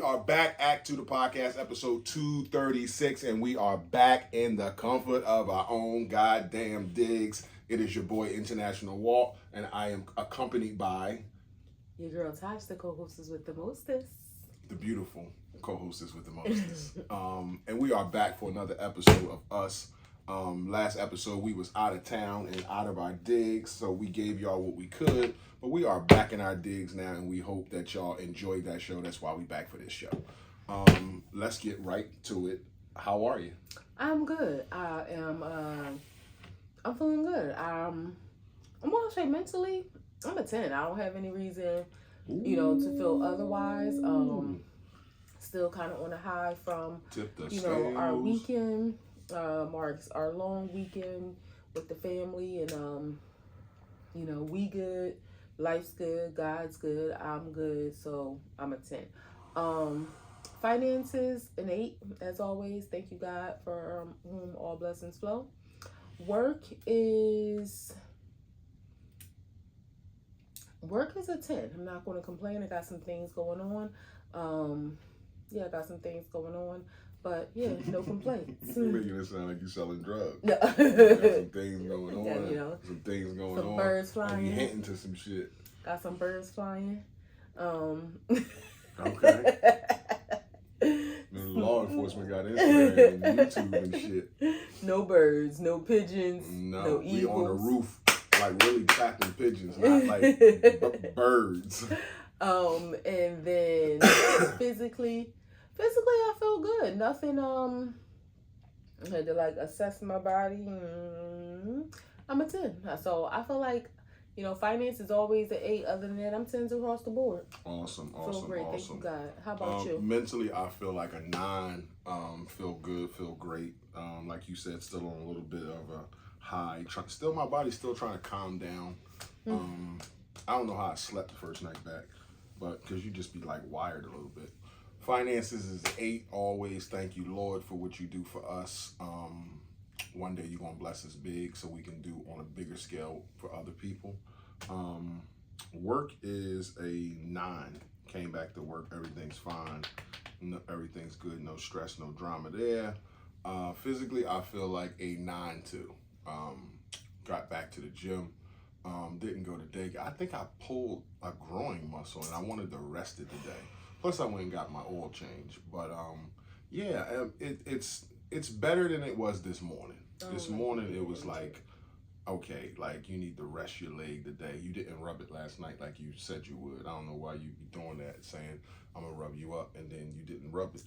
are back, A2TP podcast, episode 236, and we are back in the comfort of our own goddamn digs. It is your boy, International Walt, and I am accompanied by... Your girl Tosh, the co-hostess with the mostest. The beautiful co-hostess with the mostest. And we are back for another episode of us. Last episode, we was out of town and out of our digs, so we gave y'all what we could. But we are back in our digs now, and we hope that y'all enjoyed that show. That's why we back for this show. Let's get right to it. How are you? I'm good. I'm feeling good. I'm gonna say mentally, I'm a 10. I don't have any reason, to feel otherwise. Still kind of on a high from, our weekend. Marks our long weekend with the family, and we good. Life's good, God's good, I'm good, so I'm a 10. Finances, an 8, as always. Thank you, God, for whom all blessings flow. Work is a 10. I'm not going to complain. I got some things going on. I got some things going on. But yeah, no complaints. You're making it sound like you're selling drugs. No. Got some things going on. Yeah, some things going some on. birds flying. And you're hinting to some shit. Got some birds flying. Okay. The law enforcement got Instagram and YouTube and shit. No birds, no pigeons, no eagles. We on the roof, like really trapping pigeons, not like birds. And then physically I feel good. Nothing, I had to assess my body. I'm a 10. So I feel like, finance is always an 8. Other than that, I'm 10s across the board. Awesome. Feel great. Thank you, God. How about you? Mentally, I feel like a 9. Feel good, feel great. Like you said, still on a little bit of a high. My body's still trying to calm down. I don't know how I slept the first night back, but because you just be wired a little bit. Finances is 8 always. Thank you, Lord, for what you do for us. One day you're going to bless us big so we can do on a bigger scale for other people. Work is a 9. Came back to work. Everything's fine. No, everything's good. No stress, no drama there. Physically, I feel like a 9 too. Got back to the gym. Didn't go to day. I think I pulled a groin muscle and I wanted to rest it today. Plus, I went and got my oil change. But, it's better than it was this morning. This morning, it was okay, you need to rest your leg today. You didn't rub it last night like you said you would. I don't know why you be doing that, saying, I'm going to rub you up, and then you didn't rub it.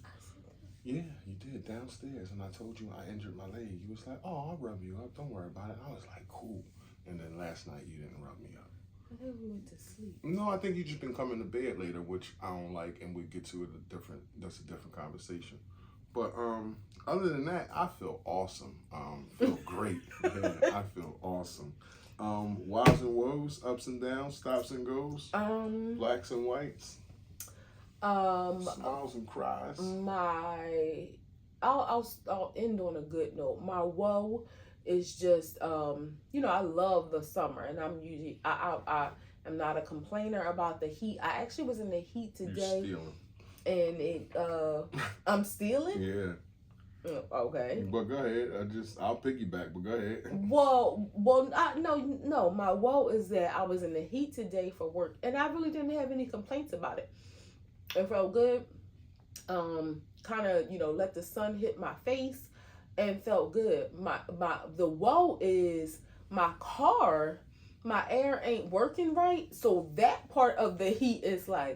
Yeah, you did downstairs, and I told you I injured my leg. You was like, oh, I'll rub you up. Don't worry about it. I was like, cool. And then last night, you didn't rub me up. I thought we went to sleep. No, I think you just been coming to bed later, which I don't like, and we get to it that's a different conversation. But other than that, I feel awesome. Feel great. Yeah, I feel awesome. Wows and woes, ups and downs, stops and goes, blacks and whites, smiles and cries. I'll end on a good note. My woe is just I love the summer, and I'm usually I am not a complainer about the heat. I actually was in the heat today. You're stealing. And I'm stealing? Yeah. Okay. But go ahead. I'll piggyback, but go ahead. No. My woe is that I was in the heat today for work, and I really didn't have any complaints about it. It felt good. Kind of, let the sun hit my face and felt good. The woe is my car, my air ain't working right. So that part of the heat is nah.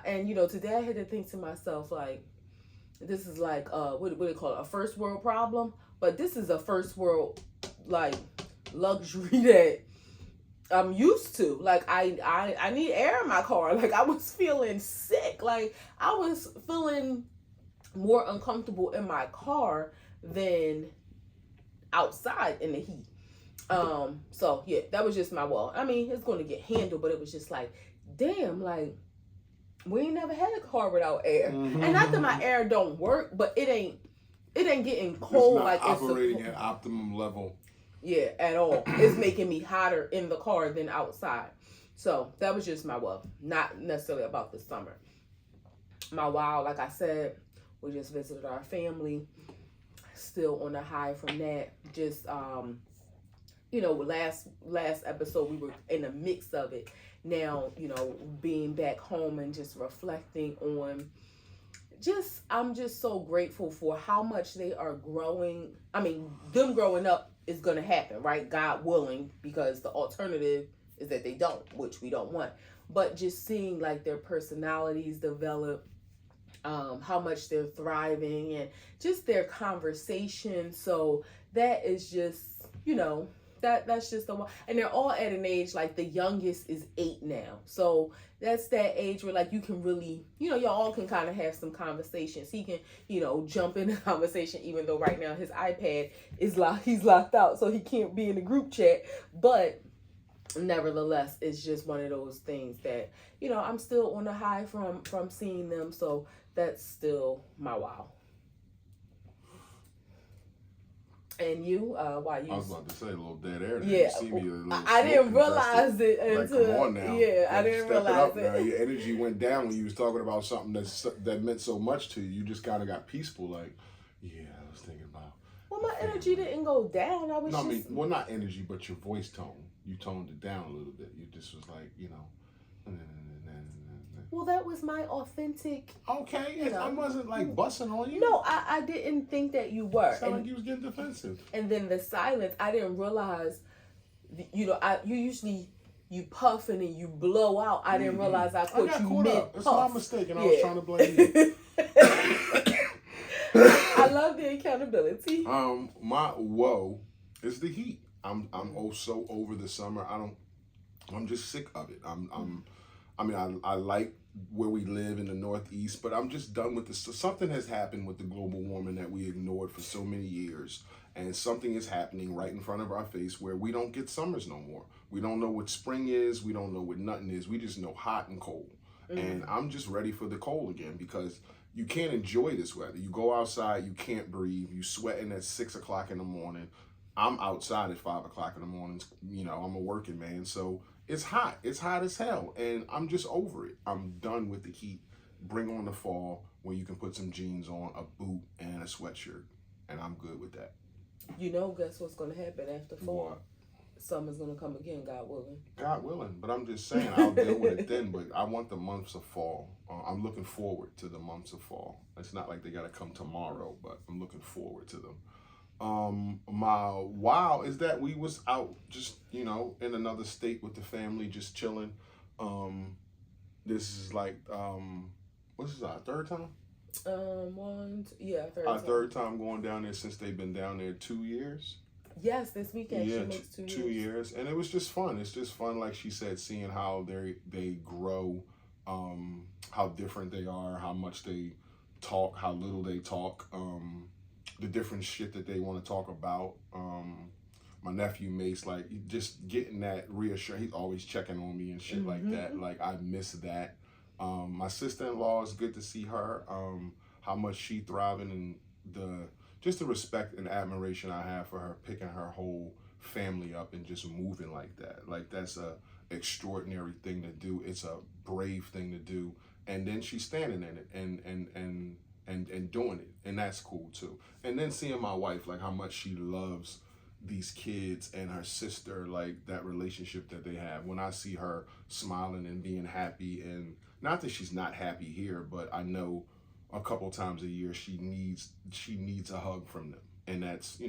And, today I had to think to myself, this is what do they call it? A first world problem. But this is a first world, luxury that I'm used to. I need air in my car. I was feeling sick. I was feeling more uncomfortable in my car than outside in the heat. So, yeah, that was just my woe. I mean, it's going to get handled, but it was just damn, we ain't never had a car without air. Mm-hmm. And not that my air don't work, but it ain't getting cold. It's not operating at optimum level. Yeah, at all. It's making me hotter in the car than outside. So that was just my woe. Not necessarily about the summer. My wow, like I said, we just visited our family. Still on the high from that. Just last episode we were in the mix of it. Now, being back home and just reflecting on I'm just so grateful for how much they are growing. I mean, them growing up is going to happen, right? God willing, because the alternative is that they don't, which we don't want. But just seeing like their personalities develop, how much they're thriving, and just their conversation. So that is just, that's just the one. And they're all at an age, like the youngest is 8 now. So that's that age where like you can really, y'all all can kind of have some conversations. He can, jump in the conversation, even though right now his iPad is locked. He's locked out, so he can't be in the group chat. But nevertheless, it's just one of those things that, I'm still on the high from seeing them. So that's still my wow. And you, why you? I was about to say a little dead air. Yeah, I didn't realize it until. Like, come on now. Yeah, I didn't realize it. Now. Your energy went down when you was talking about something that meant so much to you. You just kind of got peaceful, like, yeah, I was thinking about. Well, my energy didn't go down. I was just. Well, not energy, but your voice tone. You toned it down a little bit. You just was like, Well, that was my authentic. Okay, I wasn't like busting on you. No, I didn't think that you were. It sounded like you was getting defensive. And then the silence, I didn't realize. You usually you puffing and you blow out. I didn't realize I caught you mid puff. It's my mistake, and I was trying to blame you. I love the accountability. My woe is the heat. I'm so over the summer. I'm just sick of it. I like where we live in the Northeast, but I'm just done with this. So something has happened with the global warming that we ignored for so many years, and something is happening right in front of our face where we don't get summers no more. We don't know what spring is. We don't know what nothing is. We just know hot and cold. And I'm just ready for the cold again, because you can't enjoy this weather. You go outside, you can't breathe. You sweating at 6 o'clock in the morning. I'm outside at 5 o'clock in the morning. I'm a working man, so it's hot. It's hot as hell, and I'm just over it. I'm done with the heat. Bring on the fall when you can put some jeans on, a boot, and a sweatshirt, and I'm good with that. Guess what's going to happen after fall? What? Summer's going to come again, God willing. God willing, but I'm just saying I'll deal with it then, but I want the months of fall. I'm looking forward to the months of fall. It's not like they got to come tomorrow, but I'm looking forward to them. My wow is that we was out just, in another state with the family, just chilling. This is like, what's this, our third time? Third time. Third time going down there since they've been down there 2 years. Yes, this weekend she makes 2 years. 2 years, and it was just fun. It's just fun, like she said, seeing how they grow, how different they are, how much they talk, how little they talk, the different shit that they want to talk about. My nephew Mace, like, just getting that reassurance. He's always checking on me and shit like that. Like, I miss that. My sister-in-law, is good to see her. How much she thriving, and the respect and admiration I have for her, picking her whole family up and just moving like that. Like, that's a extraordinary thing to do. It's a brave thing to do. And then she's standing in it and doing it. And that's cool too. And then seeing my wife, like, how much she loves these kids and her sister, like, that relationship that they have. When I see her smiling and being happy, and not that she's not happy here, but I know a couple times a year she needs a hug from them, and that's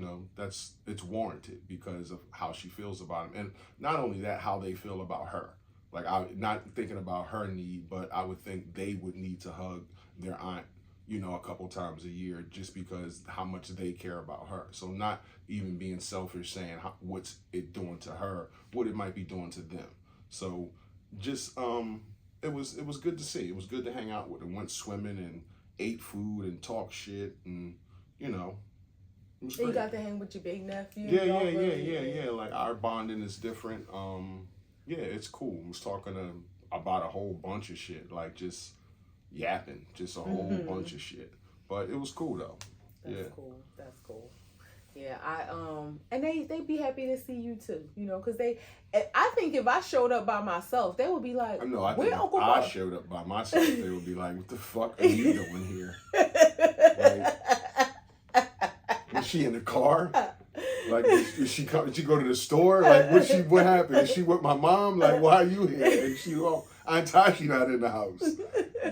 it's warranted because of how she feels about them, and not only that, how they feel about her. Like, I'm not thinking about her need, but I would think they would need to hug their aunt, a couple times a year, just because how much they care about her. So not even being selfish, saying what's it doing to her, what it might be doing to them. So just it was good to see. It was good to hang out with them. Went swimming and ate food and talk shit, and it was great. You got to hang with your big nephew. Yeah. Like, our bonding is different. Yeah, it's cool. I was talking about a whole bunch of shit, like, just yapping, just a whole bunch of shit. But it was cool though. That's cool. Yeah, and they be happy to see you too, you know, because I think if I showed up by myself, they would be like, I know. I think "Where if Uncle I Buck?" showed up by myself, they would be like, "What the fuck are you doing here? Like, was she in the car? Like, did she come? Did she go to the store? Like, what happened? Is she with my mom? Like, why are you here?" And she, "Oh, Aunt Tashi not in the house."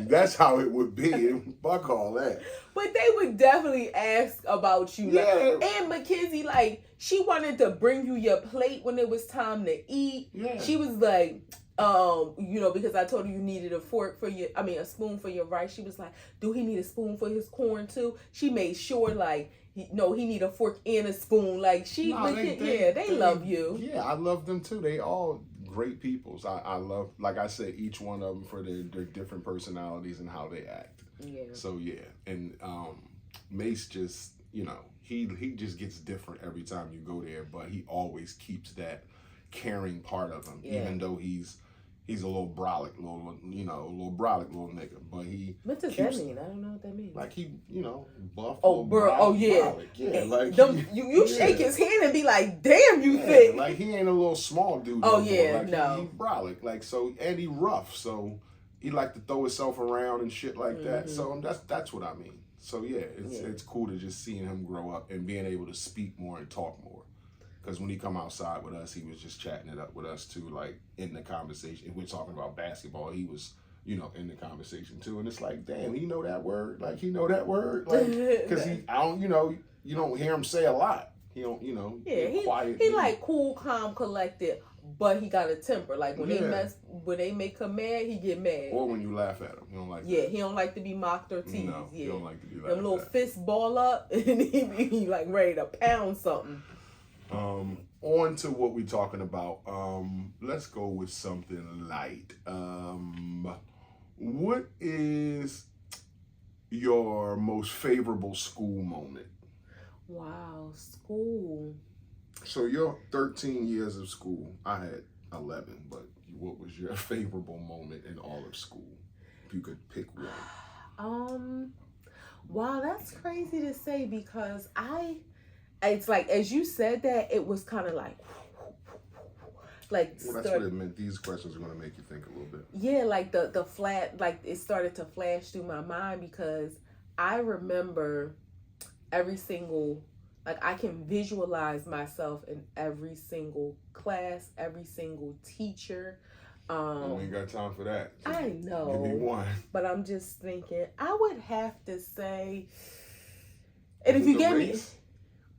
That's how it would be. Fuck all that. But they would definitely ask about you. Yeah. Like, and Mackenzie, like, she wanted to bring you your plate when it was time to eat. Yeah. She was like, you know, because I told her you needed a a spoon for your rice. She was like, do he need a spoon for his corn too? She made sure, like, he need a fork and a spoon. Like, they love you. Yeah, I love them too. They all great peoples. I love, like I said, each one of them for their different personalities and how they act. Yeah. So yeah, and Mace just, you know, he just gets different every time you go there, but he always keeps that caring part of him, even though he's a little brolic, little nigga, but he. What does that mean? I don't know what that means. Like he, you know, buff. Oh, bro. Oh, yeah. Brolic. Yeah, like you shake his hand and be like, "Damn, you thick." Like he ain't a little small dude. Oh no yeah, more. Like, no. He brolic, like so, and he rough, so he like to throw himself around and shit like that. So that's what I mean. So yeah, it's cool to just seeing him grow up and being able to speak more and talk more. Because when he come outside with us, he was just chatting it up with us too, like in the conversation. If we're talking about basketball, he was, you know, in the conversation too. And it's like, damn, he know that word. Like he know that word. Like, because you don't hear him say a lot. He don't, you know. Yeah, quiet. He like cool, calm, collected, but he got a temper. Like when they make him mad, he get mad. Or when you laugh at him, he don't like. Yeah, that. He don't like to be mocked or teased. No, he don't like to be laughed Them little at. fists ball up, and he be like ready to pound something. On to what we're talking about. Let's go with something light. What is your most favorable school moment? Wow, school. So your 13 years of school, I had 11, but what was your favorable moment in all of school? If you could pick one. Wow, that's crazy to say because it's like, as you said that, it was kind of like well, that's what it meant. These questions are going to make you think a little bit. Yeah, like the flat, like it started to flash through my mind because I remember every single, like I can visualize myself in every single class, every single teacher. We ain't got time for that. So I know. Give me one. But I'm just thinking, I would have to say, and if you get me.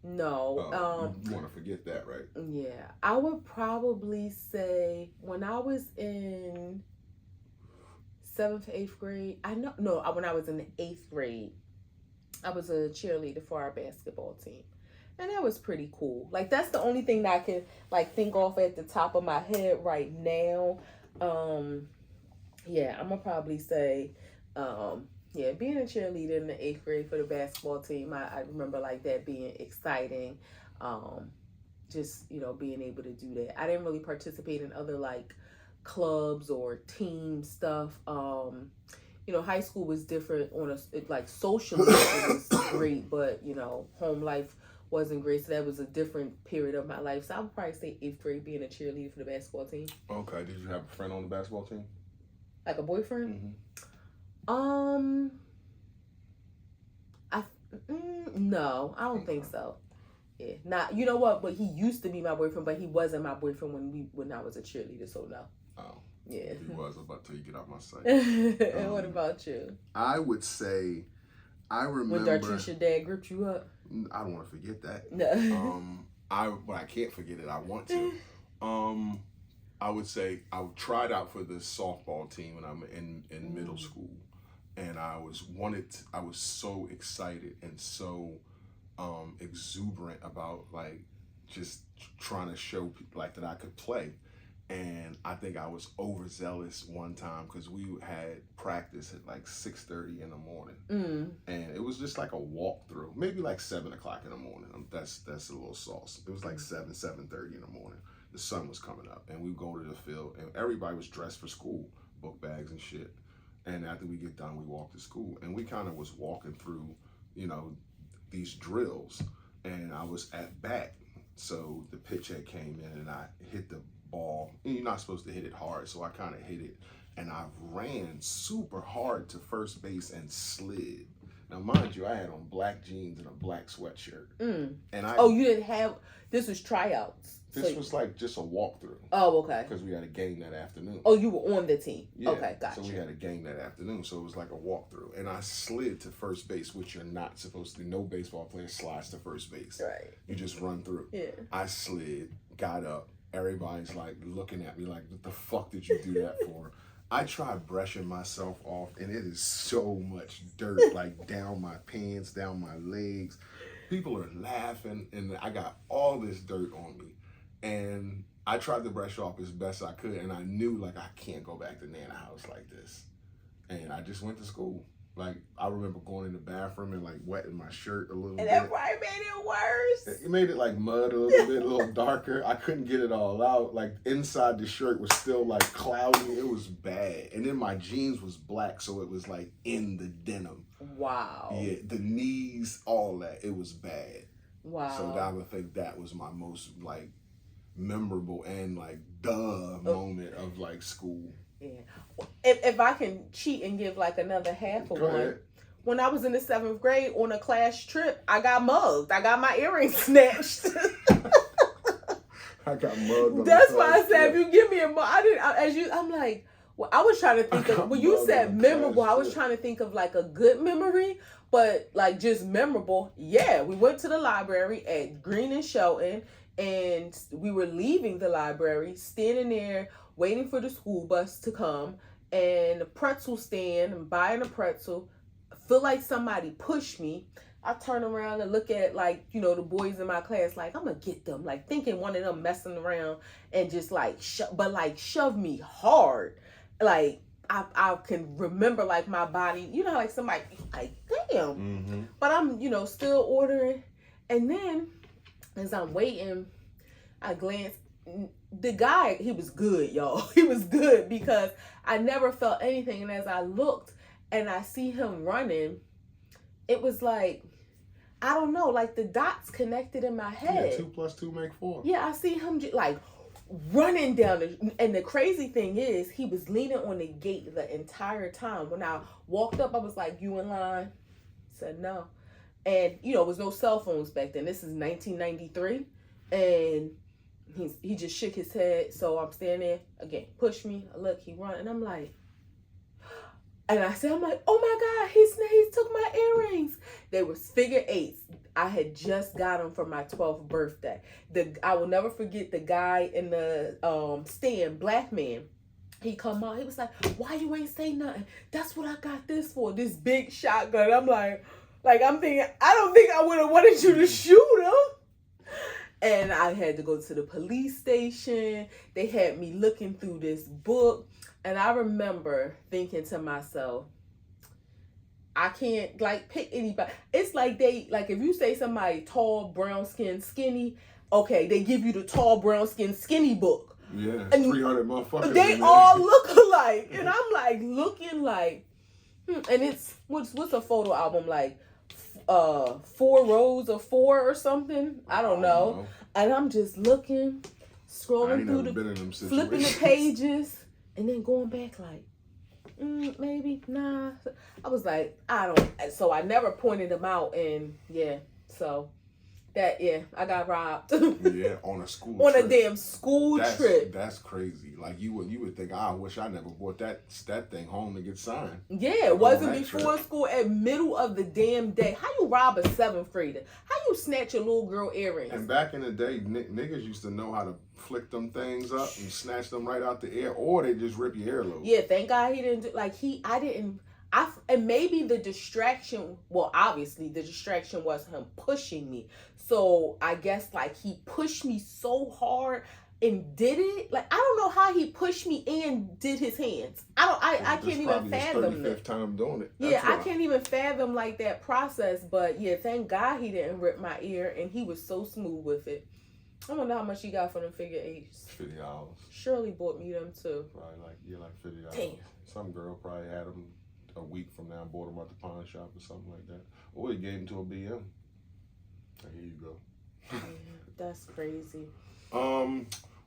No. You want to forget that, right? Yeah. I would probably say when I was in 7th, 8th grade, when I was in the 8th grade, I was a cheerleader for our basketball team. And that was pretty cool. Like, that's the only thing that I can, like, think off at the top of my head right now. Yeah, I'm going to probably say, being a cheerleader in the 8th grade for the basketball team, I remember like that being exciting. Just, being able to do that. I didn't really participate in other like clubs or team stuff. High school was different on like socially it was great, but home life wasn't great. So that was a different period of my life. So I would probably say 8th grade being a cheerleader for the basketball team. Okay. Did you have a friend on the basketball team? Like a boyfriend? Mm-hmm. No, I don't think so. Yeah, not. You know what? But he used to be my boyfriend, but he wasn't my boyfriend when I was a cheerleader. So no. Oh. Yeah. He was. I was about to tell you, get out my sight. And what about you? I would say, I remember when Dartisha dad gripped you up. I don't want to forget that. No. But I can't forget it. I want to. I would say I tried out for the softball team when I'm in middle school. And I was so excited and so exuberant about like just trying to show people like that I could play. And I think I was overzealous one time because we had practice at like 6:30 in the morning. And it was just like a walkthrough, maybe like 7 o'clock in the morning. That's a little sauce. It was like 7:30 in the morning. The sun was coming up and we go to the field and everybody was dressed for school, book bags and shit. And after we get done, we walk to school and we kind of was walking through, these drills. and I was at bat. So the pitcher came in and I hit the ball. And you're not supposed to hit it hard, so I kind of hit it. And I ran super hard to first base and slid. Now, mind you, I had on black jeans and a black sweatshirt. Mm. And you didn't have, this was tryouts. This was like just a walkthrough. Oh, okay. Because we had a game that afternoon. Oh, you were on the team. Yeah, okay, gotcha. So we had a game that afternoon, so it was like a walkthrough. And I slid to first base, which you're not supposed to do. No baseball player slides to first base. Right. You just run through. Yeah. I slid, got up. Everybody's like looking at me like, what the fuck did you do that for? I tried brushing myself off, and it is so much dirt, like down my pants, down my legs. People are laughing, and I got all this dirt on me. And I tried to brush off as best I could, and I knew, like, I can't go back to Nana house like this. And I just went to school. Like, I remember going in the bathroom and, like, wetting my shirt a little bit. And that probably made it worse. It made it, like, mud a little bit, a little darker. I couldn't get it all out. Like, inside the shirt was still, like, cloudy. It was bad. And then my jeans was black, so it was, like, in the denim. Wow. Yeah, the knees, all that. It was bad. Wow. So I would think that was my most, like, memorable and, like, moment of, like, school. Yeah. If I can cheat and give like another half of one. When I was in the 7th grade on a class trip, I got mugged. I got my earrings snatched. I got mugged. That's why I said, if you give me a mug, I'm like, well, I was trying to think of, when you said memorable, I was trying to think of like a good memory, but like just memorable. Yeah, we went to the library at Green and Shelton, and we were leaving the library, standing there, waiting for the school bus to come, and the pretzel stand, and buying a pretzel. I feel like somebody pushed me. I turn around and look at, like, you know, the boys in my class, like, I'm gonna get them, like thinking one of them messing around and just like, shove me hard. Like, I can remember like my body, you know, like somebody, like, damn. Mm-hmm. But I'm, you know, still ordering. And then as I'm waiting, I glance. The guy, he was good, y'all. He was good because I never felt anything. And as I looked and I see him running, it was like, I don't know, like the dots connected in my head. Yeah, 2 + 2 make 4. Yeah, I see him like running down. And the crazy thing is, he was leaning on the gate the entire time. When I walked up, I was like, you in line? Said no. And, you know, there was no cell phones back then. This is 1993. And he just shook his head. So I'm standing there again, push me. I look, he run, and I'm like, and I said, I'm like, oh my God, he took my earrings. They were figure 8s. I had just got them for my 12th birthday. I will never forget the guy in the stand, black man. He come out, he was like, why you ain't say nothing? That's what I got this for, this big shotgun. I'm like I'm thinking, I don't think I would have wanted you to shoot him. And I had to go to the police station. They had me looking through this book. And I remember thinking to myself, I can't like pick anybody. It's like if you say somebody tall, brown skin, skinny, okay, they give you the tall, brown skin, skinny book. Yeah, and 300 motherfuckers. They all look alike. And I'm like looking like, and it's, what's a photo album like? 4 rows of 4 or something. I don't know. And I'm just looking, scrolling through flipping the pages, and then going back like, maybe, nah. I was like, so I never pointed them out, and yeah, so I got robbed. Yeah, on a school trip. On a damn school trip. That's crazy. Like you would think, I wish I never brought that thing home to get signed. Yeah, it wasn't before school, at middle of the damn day. How you rob a 7th grader? How you snatch a little girl earrings? And back in the day, niggas used to know how to flick them things up and snatch them right out the air, or they just rip your earlobe. Yeah, thank God he didn't do, and maybe the distraction, well, obviously the distraction was him pushing me. So I guess like he pushed me so hard and did it. Like, I don't know how he pushed me and did his hands. I can't even fathom that. 35th time doing it. Yeah, I can't even fathom like that process. But yeah, thank God he didn't rip my ear, and he was so smooth with it. I don't know how much he got for them figure 8s. $50. Shirley bought me them too. Probably like $50. Damn. Some girl probably had them a week from now, bought them at the pawn shop or something like that. Or he gave them to a BM. There you go. That's crazy.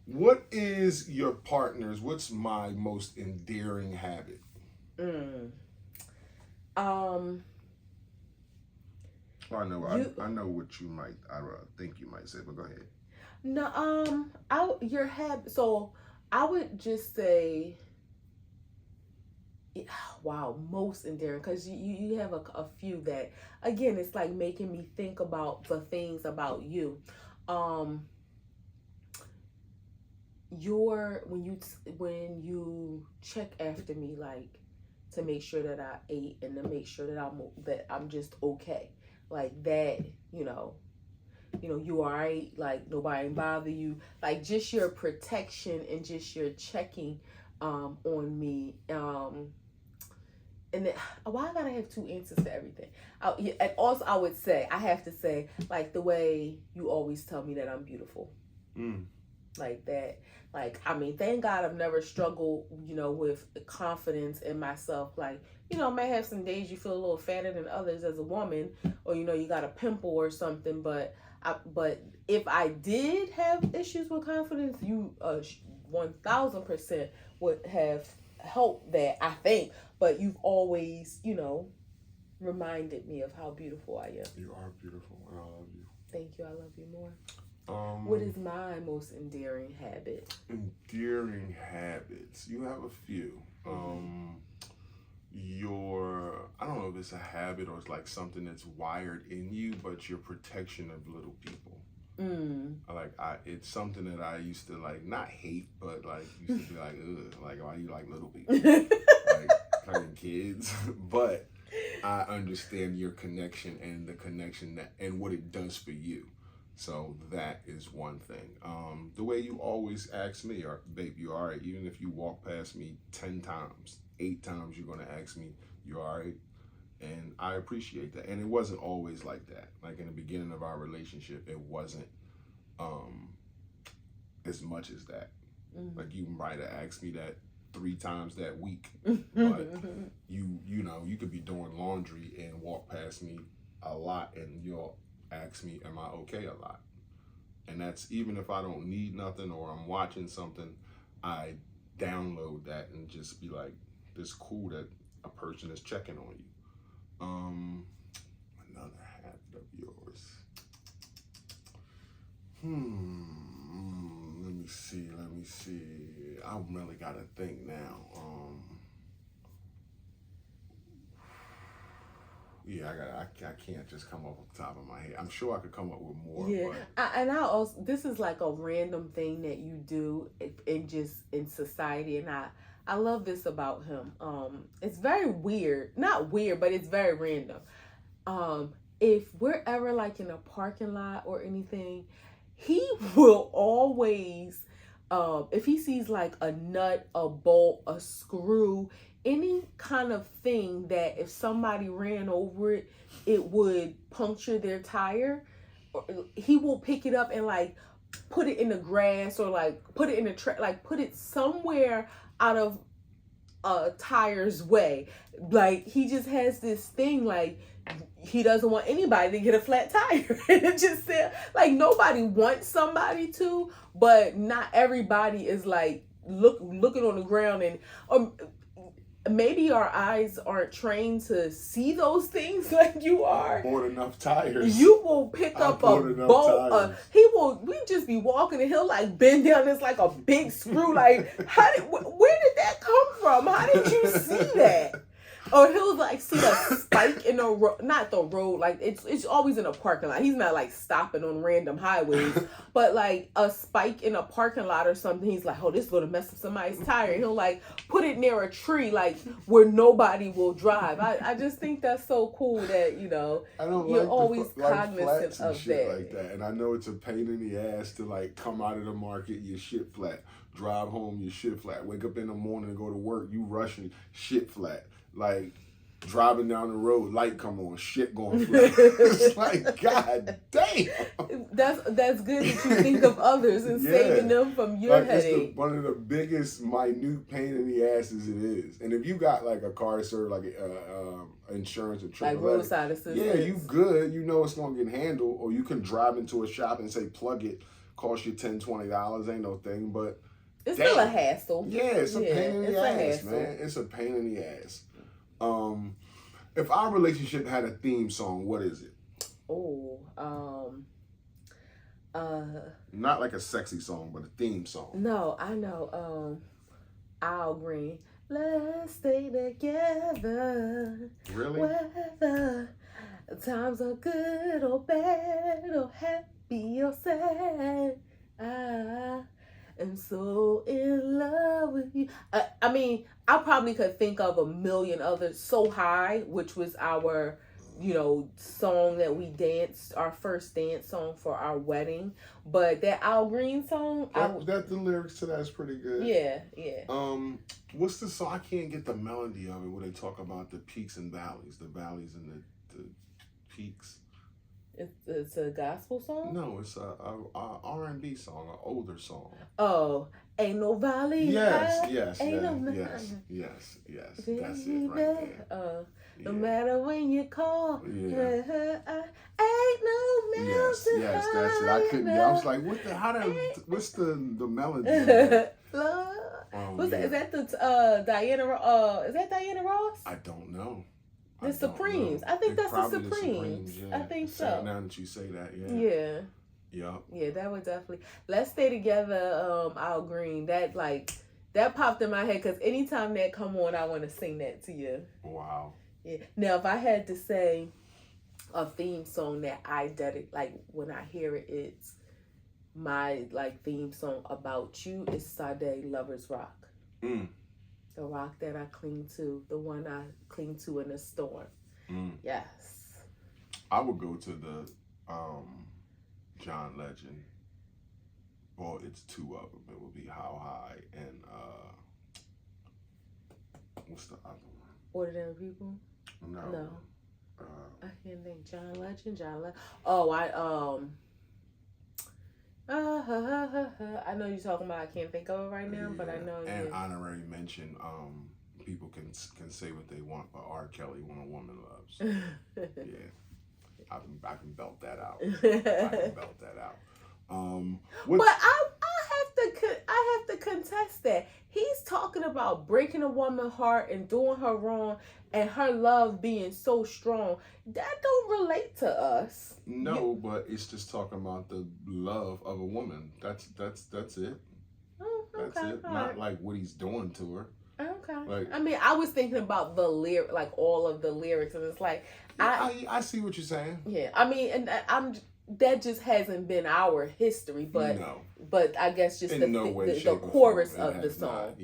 What is your partner's? What's my most endearing habit? I know what you might. I think you might say, but go ahead. No, your habit. So I would just say, wow, most endearing, because you have a few that, again, it's like making me think about the things about you. When you check after me, like to make sure that I ate and to make sure that I'm just okay, like that, you all right, like nobody bother you, like just your protection and just your checking on me. And then, why I gotta have two answers to everything? And also I would say, I have to say, like the way you always tell me that I'm beautiful. Like that. Like, I mean, thank God I've never struggled, with confidence in myself. Like, I may have some days you feel a little fatter than others as a woman, or, you got a pimple or something. But if I did have issues with confidence, you 1000% would have helped that, I think. But you've always, reminded me of how beautiful I am. You are beautiful, and I love you. Thank you. I love you more. What is my most endearing habit? Endearing habits. You have a few. I don't know if it's a habit or it's like something that's wired in you, but your protection of little people. It's something that I used to like not hate, but like used to be like, ugh, like why do you like little people? Like playing kids. But I understand your connection and the connection and what it does for you. So that is one thing. The way you always ask me, babe, you all right? Even if you walk past me 10 times, 8 times, you're going to ask me, you all right? And I appreciate that. And it wasn't always like that. Like in the beginning of our relationship, it wasn't as much as that. Like you might have asked me that 3 times that week. But you could be doing laundry and walk past me a lot and you'll ask me, am I okay a lot? And that's even if I don't need nothing or I'm watching something, I download that and just be like, it's cool that a person is checking on you. Another habit of yours. Let me see. I really gotta think now. Yeah, I can't just come up off the top of my head. I'm sure I could come up with more. Yeah, this is like a random thing that you do in society, and I love this about him. It's very weird, not weird, but it's very random. If we're ever like in a parking lot or anything, he will always, if he sees like a nut, a bolt, a screw, any kind of thing that if somebody ran over it, it would puncture their tire, he will pick it up and like put it in the grass or like put it in the like put it somewhere out of a tire's way. Like he just has this thing, like he doesn't want anybody to get a flat tire. It just said like nobody wants somebody to, but not everybody is like looking on the ground and maybe our eyes aren't trained to see those things like you are. I bought enough tires. You will pick up a bolt. We just be walking and he'll like bend down. It's like a big screw. Like, where did that come from? How did you see that? Or he'll like see a spike in the road, not the road, like it's always in a parking lot. He's not like stopping on random highways, but like a spike in a parking lot or something. He's like, oh, this is going to mess up somebody's tire. And he'll like put it near a tree, like where nobody will drive. I just think that's so cool that, you're always cognizant of that. Like that. And I know it's a pain in the ass to like come out of the market, your shit flat. Drive home, your shit flat. Wake up in the morning and go to work, you rushing, shit flat. Like, Driving down the road, light come on, shit going flat. It's like, God damn. That's good that you think of others and saving them from your headache. It's one of the biggest minute pain in the asses it is. And if you got like a car service, like insurance or like roadside assistance, yeah, you good. You know it's gonna get handled. Or you can drive into a shop and say plug it, cost you $10, $20, ain't no thing, but it's still a hassle. Yeah, it's a pain in the ass, man. It's a pain in the ass. If our relationship had a theme song, what is it? Oh, not like a sexy song, but a theme song. No, I know. Al Green. Let's stay together. Really? Whether times are good or bad or happy or sad, I am so in love with you. I mean, I probably could think of a million others. So High, which was our, song that we danced, our first dance song for our wedding. But that Al Green song, the lyrics to that is pretty good. Yeah. What's the song? I can't get the melody of it where they talk about the peaks and valleys, the valleys and the peaks. It's a gospel song? No, it's a R&B song, an older song. Oh, ain't no valley. Yes. That's it right there. No matter when you call, ain't no mountain. Yes, that's it. I couldn't. I was like, what's the melody? Is that the Diana? Is that Diana Ross? I don't know. The Supremes. I think that's the Supremes. Yeah. I think so. Now that you say that, Yeah. Yeah, that would definitely. Let's Stay Together. Al Green. That popped in my head because anytime that come on, I want to sing that to you. Wow. Yeah. Now, if I had to say a theme song that I dedicate, like when I hear it, it's my theme song about you is Sade Lover's Rock. The rock that I cling to, the one I cling to in a storm. Yes. I would go to the John Legend. Well, it's two of them. It would be How High and what's the other one? Ordinary People? No. I can't think. John Legend. Oh, I know you're talking about. I can't think of it right now, but I know. And honorary mention. People can say what they want, but R. Kelly, When a Woman Loves. Yeah, I can belt that out. But I have to contest that. He's talking about breaking a woman's heart and doing her wrong, and her love being so strong. That don't relate to us. No, but it's just talking about the love of a woman. That's it. Oh, okay. That's it. Not like what he's doing to her. Okay. I mean, I was thinking about the lyric, all of the lyrics, and it's like I see what you're saying. Yeah, I mean, and that just hasn't been our history, but I guess just the chorus of the song.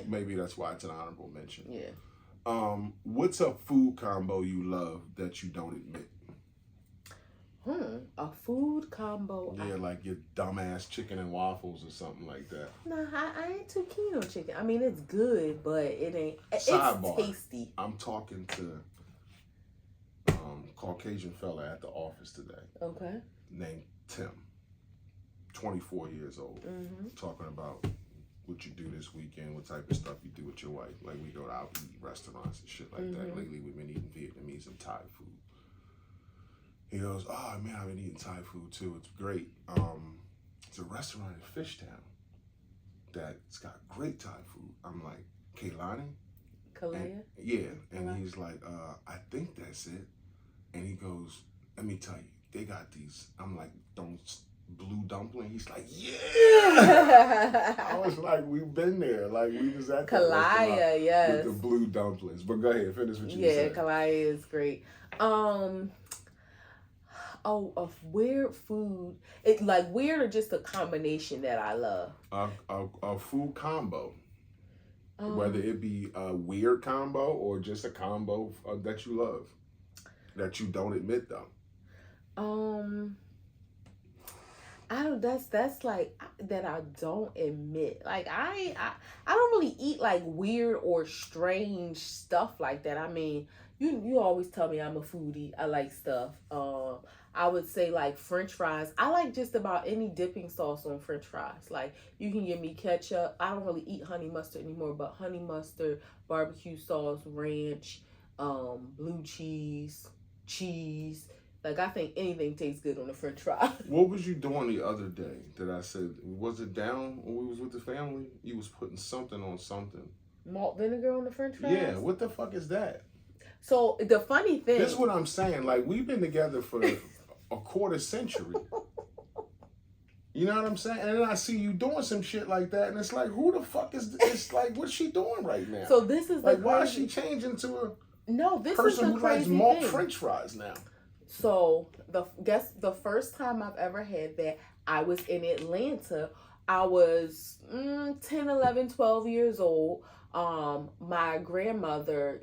Maybe that's why it's an honorable mention. Yeah. What's a food combo you love that you don't admit? A food combo. Yeah, like your dumbass chicken and waffles or something like that. No, I ain't too keen on chicken. I mean, it's good, but it ain't. Sidebar. It's tasty. I'm talking to Caucasian fella at the office today. Okay. Named Tim. 24 years old. Talking about what you do this weekend, what type of stuff you do with your wife. Like we go out and eat restaurants and shit like that. Lately we've been eating Vietnamese and Thai food. He goes, oh man, I've been eating Thai food too. It's great. It's a restaurant in Fishtown that's got great Thai food. I'm like, Kailani? Kalea? Yeah. And he's like, I think that's it. And he goes, let me tell you, they got these. I'm like, blue dumpling. He's like, yeah. I was like, we've been there. Like we was at Kalaya, yes. With the blue dumplings. But go ahead, finish what you said. Yeah, Kalaya is great. Of weird food. It weird or just a combination that I love. A food combo. Whether it be a weird combo or just a combo that you love. That you don't admit though. I don't. That's like that. I don't admit. Like I don't really eat like weird or strange stuff like that. I mean, you always tell me I'm a foodie. I like stuff. I would say like French fries. I like just about any dipping sauce on French fries. Like you can give me ketchup. I don't really eat honey mustard anymore, but honey mustard, barbecue sauce, ranch, blue cheese. Like I think anything tastes good on a French fry. What was you doing the other day that I said, was it down when we was with the family? You was putting something on something. Malt vinegar on the French fries? Yeah, what the fuck is that? So the funny thing. This is what I'm saying. Like we've been together for a quarter century. You know what I'm saying? And then I see you doing some shit like that, and it's like, who the fuck is this? It's like, what's she doing right now? So this is like, why is she changing to a this person is the who likes crazy malt thing. French fries now? So the first time I've ever had that, I was in Atlanta. I was 10, 11, 12 years old. My grandmother,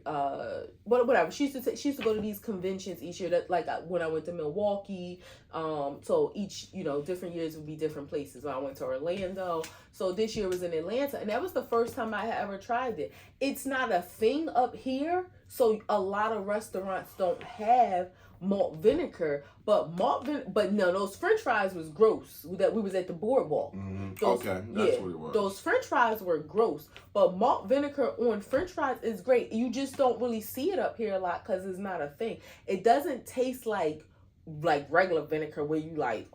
whatever. She used to go to these conventions each year. That like when I went to Milwaukee. So each different years would be different places. When I went to Orlando. So this year was in Atlanta, and that was the first time I had ever tried it. It's not a thing up here, so a lot of restaurants don't have malt vinegar, but no, those French fries was gross. That we was at the boardwalk. Okay, that's what it was. Those French fries were gross, but malt vinegar on French fries is great. You just don't really see it up here a lot because it's not a thing. It doesn't taste like regular vinegar where you like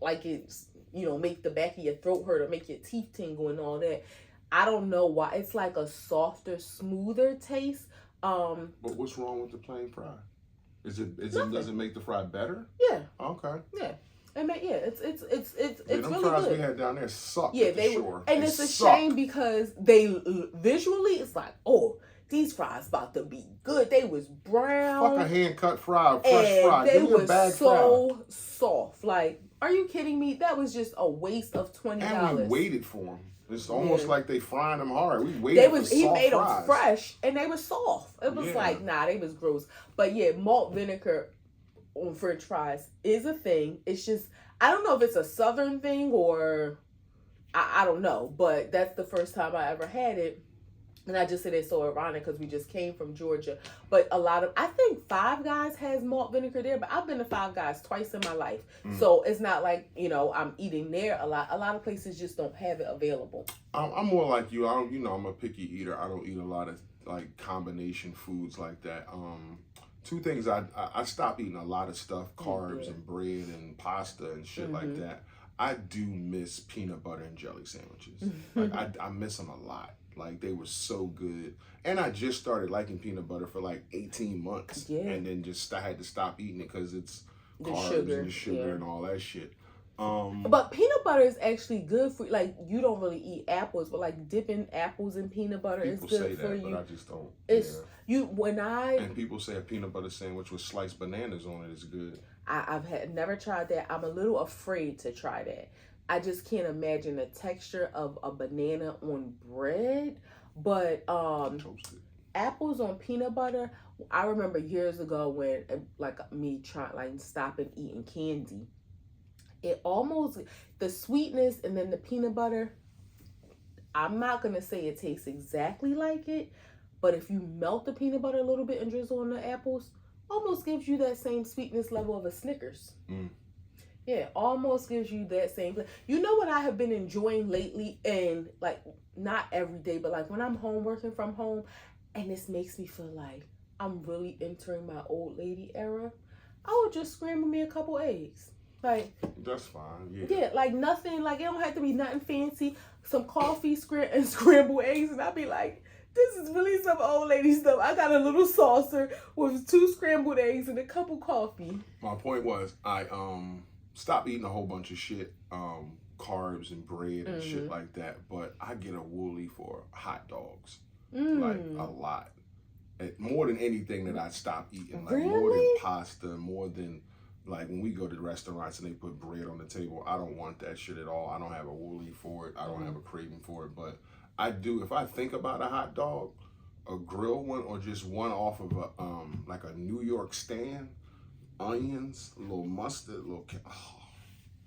like it's make the back of your throat hurt or make your teeth tingle and all that. I don't know why. It's like a softer, smoother taste. But what's wrong with the plain fry? Does it make the fry better? Yeah. Okay. Yeah. It's them really fries good. we had down there sucked. Yeah, they were, and it's a shame because they visually it's like, oh, these fries about to be good. They was brown. Fuck a hand cut fry, fresh fry. They Give me a was bag so soft. Like, are you kidding me? That was just a waste of $20. And we waited for them. It's almost like they frying them hard. We waited for soft He made fries. them fresh, and they were soft. It was like, nah, they was gross. But yeah, malt vinegar on French fries is a thing. It's just, I don't know if it's a Southern thing or I don't know. But that's the first time I ever had it. And I just said it's so ironic because we just came from Georgia. But I think Five Guys has malt vinegar there, but I've been to Five Guys twice in my life. So it's not like, I'm eating there a lot. A lot of places just don't have it available. I'm more like you. I'm a picky eater. I don't eat a lot of like combination foods like that. Two things, I stopped eating a lot of stuff, carbs and bread and pasta and shit like that. I do miss peanut butter and jelly sandwiches. Like I miss them a lot. Like they were so good, and I just started liking peanut butter for like 18 months, and then I had to stop eating it because it's carbs and the sugar and all that shit. But peanut butter is actually good for like you don't really eat apples, but like dipping apples in peanut butter is good for you. But I just don't. It's and people say a peanut butter sandwich with sliced bananas on it is good. I've never tried that. I'm a little afraid to try that. I just can't imagine the texture of a banana on bread, but Toasted. Apples on peanut butter. I remember years ago when me stopping eating candy. It almost the sweetness and then the peanut butter. I'm not gonna say it tastes exactly like it, but if you melt the peanut butter a little bit and drizzle on the apples, almost gives you that same sweetness level of a Snickers. Yeah, almost gives you that same. You know what I have been enjoying lately, and like not every day, but like when I'm home working from home, and this makes me feel like I'm really entering my old lady era. I would just scramble me a couple eggs. Like that's fine. Yeah, like nothing. Like it don't have to be nothing fancy. Some coffee, and scrambled eggs, and I'd be like, this is really some old lady stuff. I got a little saucer with 2 scrambled eggs and a cup of coffee. My point was, I stop eating a whole bunch of shit, carbs and bread and shit like that. But I get a woolly for hot dogs, like a lot, more than anything that I stop eating. Like more than pasta, more than like when we go to restaurants and they put bread on the table. I don't want that shit at all. I don't have a woolly for it. I don't have a craving for it. But I do if I think about a hot dog, a grilled one or just one off of a like a New York stand. Onions, a little mustard,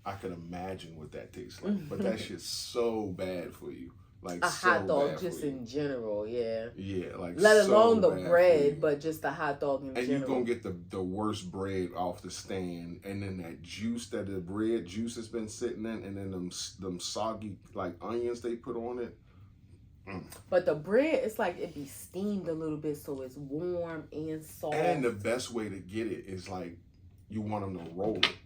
I can imagine what that tastes like. But that shit's so bad for you. Like a so hot dog bad just for you. in general, yeah. Yeah, like let so alone the bad bread, but just the hot dog in and general. you're gonna get the worst bread off the stand, and then that juice that the bread juice has been sitting in, and then them soggy like onions they put on it. But the bread, it's like it be steamed a little bit, so it's warm and soft. And the best way to get it is like you want them to roll it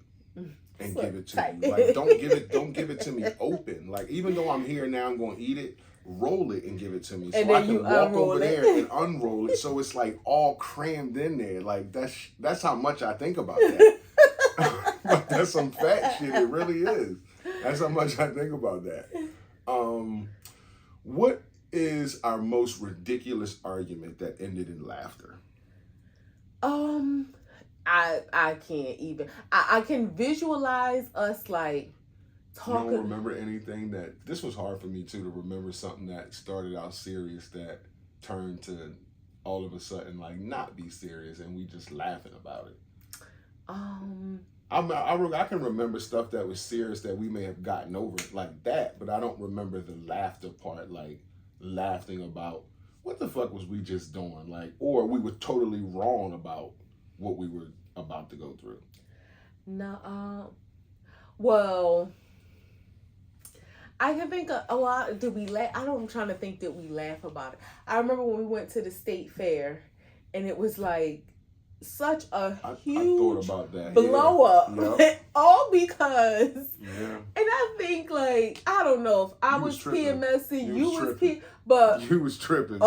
and So give it to tight. you. Like don't give it to me open. Like even though I'm here now, I'm gonna eat it. Roll it and give it to me, so I can walk over there and unroll it, so it's like all crammed in there. Like that's how much I think about that. But that's some fat shit. It really is. That's how much I think about that. What is our most ridiculous argument that ended in laughter? I can't even. I can visualize us like talking. You don't remember anything that this was hard for me too to remember something that started out serious that turned to all of a sudden like not be serious and we just laughing about it. I can remember stuff that was serious that we may have gotten over like that, but I don't remember the laughter part, like laughing about what the fuck was we just doing, like, or we were totally wrong about what we were about to go through. No, well, I can think of a lot. Did we laugh? I'm trying to think. Did we laugh about it? I remember when we went to the state fair, and it was like such a huge I thought about that. blow up, yep. all because. Yeah. And I think like I don't know if I was PMSing, you was P, but you was tripping.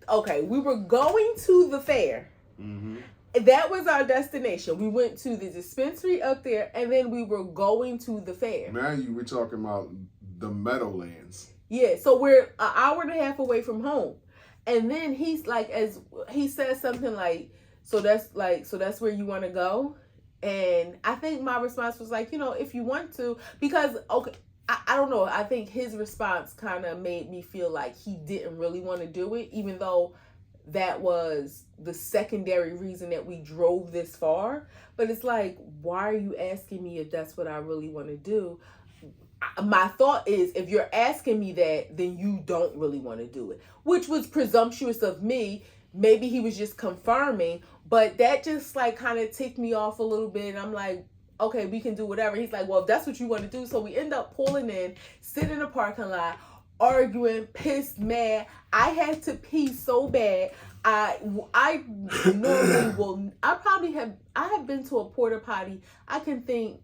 Okay, we were going to the fair. Mm-hmm. That was our destination. We went to the dispensary up there, and then we were going to the fair. Now you were talking about the Meadowlands. Yeah, so we're an hour and a half away from home, and then he's like, as he says something like, so that's where you want to go, and I think my response was like, if you want to, because okay, I don't know. I think his response kind of made me feel like he didn't really want to do it, even though that was the secondary reason that we drove this far. But it's like, why are you asking me if that's what I really want to do? My thought is, if you're asking me that, then you don't really want to do it, which was presumptuous of me. Maybe he was just confirming, but that just like kind of ticked me off a little bit. And I'm like, okay, we can do whatever. He's like, well, if that's what you want to do. So we end up pulling in, sitting in the parking lot, arguing, pissed, mad. I had to pee so bad. I normally will. I have been to a porta potty. I can think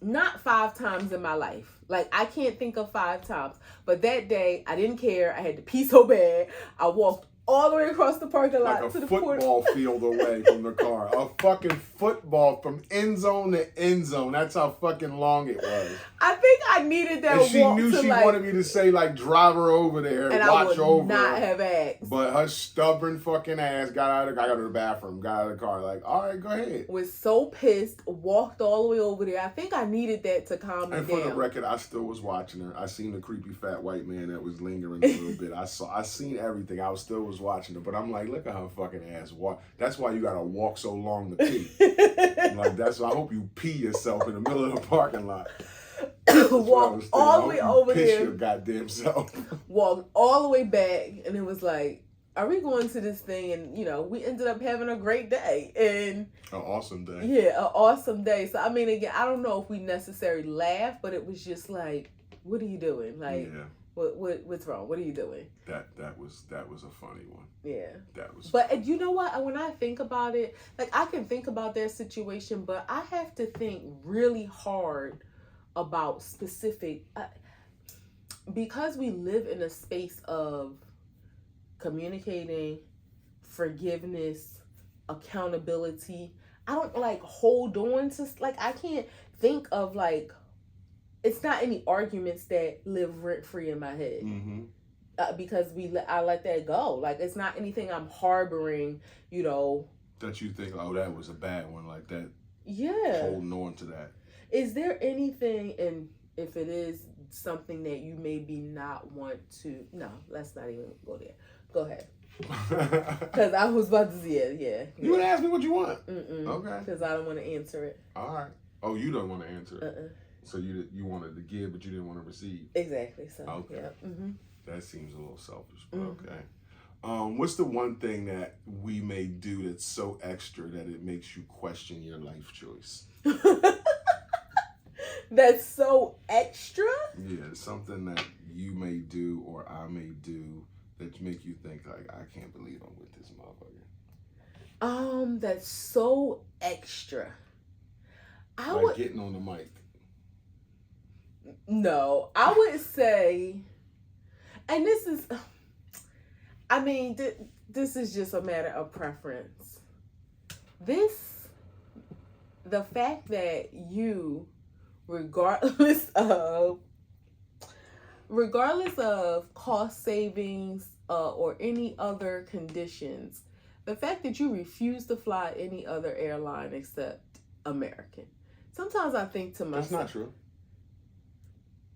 not 5 times in my life. Like I can't think of 5 times. But that day I didn't care. I had to pee so bad. I walked all the way across the parking lot like to the football field away from the car. A fucking football from end zone to end zone. That's how fucking long it was. I think I needed that. And she walk knew to she like, wanted me to say like drive her over there and watch I over would not her. have asked. But her stubborn fucking ass got out of the bathroom, got out of the car. Like, all right, go ahead. Was so pissed. Walked all the way over there. I think I needed that to calm me down. And for the record, I still was watching her. I seen the creepy fat white man that was lingering a little bit. I seen everything. I still was watching her. But I'm like, look at her fucking ass walk. That's why you gotta walk so long to pee. Like that's why I hope you pee yourself in the middle of the parking lot. Walked all the way over there. Your goddamn self. Walked all the way back, and it was like, are we going to this thing? And we ended up having a great day and an awesome day. Yeah, an awesome day. So I mean, again, I don't know if we necessarily laughed, but it was just like, what are you doing? Like, yeah. What's wrong? What are you doing? That was a funny one. Yeah. That was. But funny. You know what? When I think about it, like I can think about their situation, but I have to think really hard about specific because we live in a space of communicating, forgiveness, accountability. I don't like hold on to like I can't think of like. It's not any arguments that live rent free in my head because I let that go. Like it's not anything I'm harboring, That you think, oh, that was a bad one, like that. Yeah. Holding on to that. Is there anything, and if it is something that you maybe not want to? No, let's not even go there. Go ahead. Because I was about to say, yeah. You would ask me what you want. Mm-mm. Okay. Because I don't want to answer it. All right. Oh, you don't want to answer it. So you wanted to give, but you didn't want to receive. Exactly. So Okay. yeah. That seems a little selfish, but okay. What's the one thing that we may do that's so extra that it makes you question your life choice? That's so extra? Yeah, something that you may do or I may do that make you think like, I can't believe I'm with this motherfucker. That's so extra. I like would getting on the mic. No, I would say, and this is, I mean, this is just a matter of preference. The fact that you, regardless of cost savings or any other conditions, the fact that you refuse to fly any other airline except American. Sometimes I think to myself, That's not true.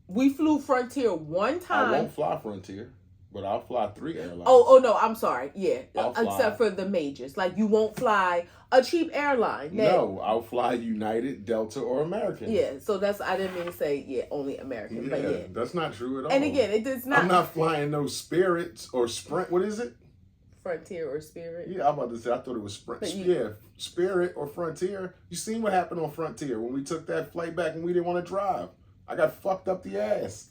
We flew Frontier one time. I won't fly Frontier, but I'll fly 3 airlines. Oh no, I'm sorry. Yeah, I'll except for the majors. Like you won't fly a cheap airline. No, I'll fly United, Delta, or American. Yeah, so I didn't mean to say only American. Yeah, but yeah, that's not true at all. And again, it does not. I'm not flying no Spirits or Sprint. What is it? Frontier or Spirit. Yeah, I'm about to say. I thought it was Sprint. Yeah, Spirit or Frontier. You seen what happened on Frontier when we took that flight back and we didn't want to drive? I got fucked up the ass.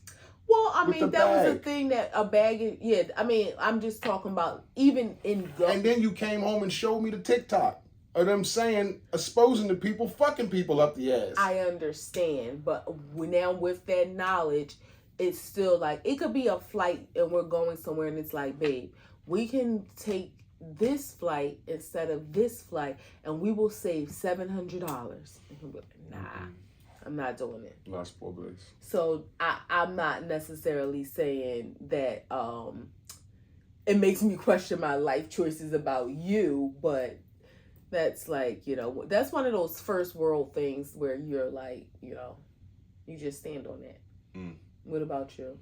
Well, I mean, that was a thing that a bag. Yeah, I mean, I'm just talking about even in. And then you came home and showed me the TikTok of them saying, exposing the people, fucking people up the ass. I understand, but now with that knowledge, it's still like it could be a flight and we're going somewhere and it's like, babe, we can take this flight instead of this flight and we will save $700. And he'll be like, nah. I'm not doing it. Las pobres. So I'm not necessarily saying that it makes me question my life choices about you, but that's like, that's one of those first world things where you're like, you just stand on that. What about you?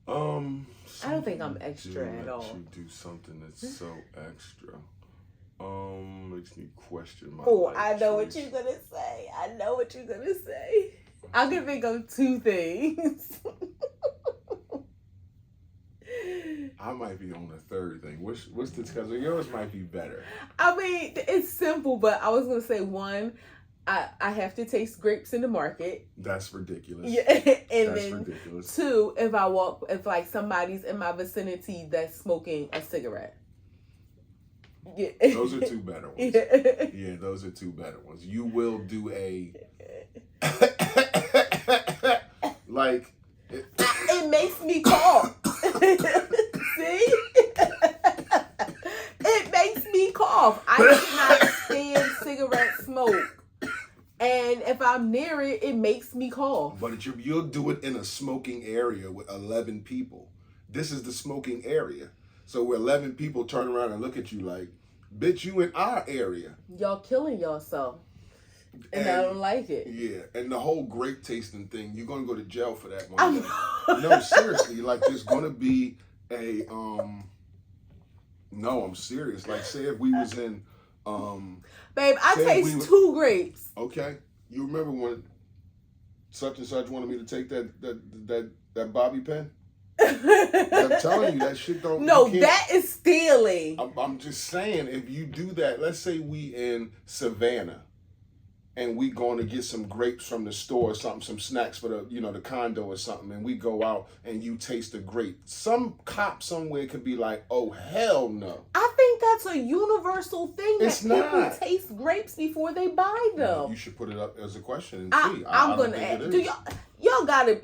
I don't think I'm extra at all. You do something that's so extra. Makes me question my life I know choice. what you're gonna say. I can think of 2 things. I might be on the 3rd thing. What's this? Because yours might be better. I mean, it's simple, but I was gonna say 1. I have to taste grapes in the market. That's ridiculous. Yeah, and that's then ridiculous. 2, if like somebody's in my vicinity that's smoking a cigarette. Yeah. Those are 2 better ones. Yeah, those are 2 better ones. You will do a like. It makes me cough. See? It makes me cough. I cannot stand cigarette smoke. And if I'm near it, it makes me cough. But you'll do it in a smoking area with 11 people. This is the smoking area. So where 11 people turn around and look at you like, bitch, you in our area. Y'all killing yourself. And I don't like it. Yeah, and the whole grape tasting thing, you're going to go to jail for that one day. No, seriously, like there's going to be a, no, I'm serious. Like say if we was in, babe, I taste 2 grapes. Okay. You remember when such and such wanted me to take that bobby pin? I'm telling you, that shit don't... No, that is stealing. I'm just saying, if you do that, let's say we in Savannah, and we going to get some grapes from the store or something, some snacks for the condo or something, and we go out and you taste the grape. Some cop somewhere could be like, oh, hell no. I think that's a universal thing It's that people not. taste grapes before they buy them. You should put it up as a question and see. I'm going to ask. Do y'all gotta,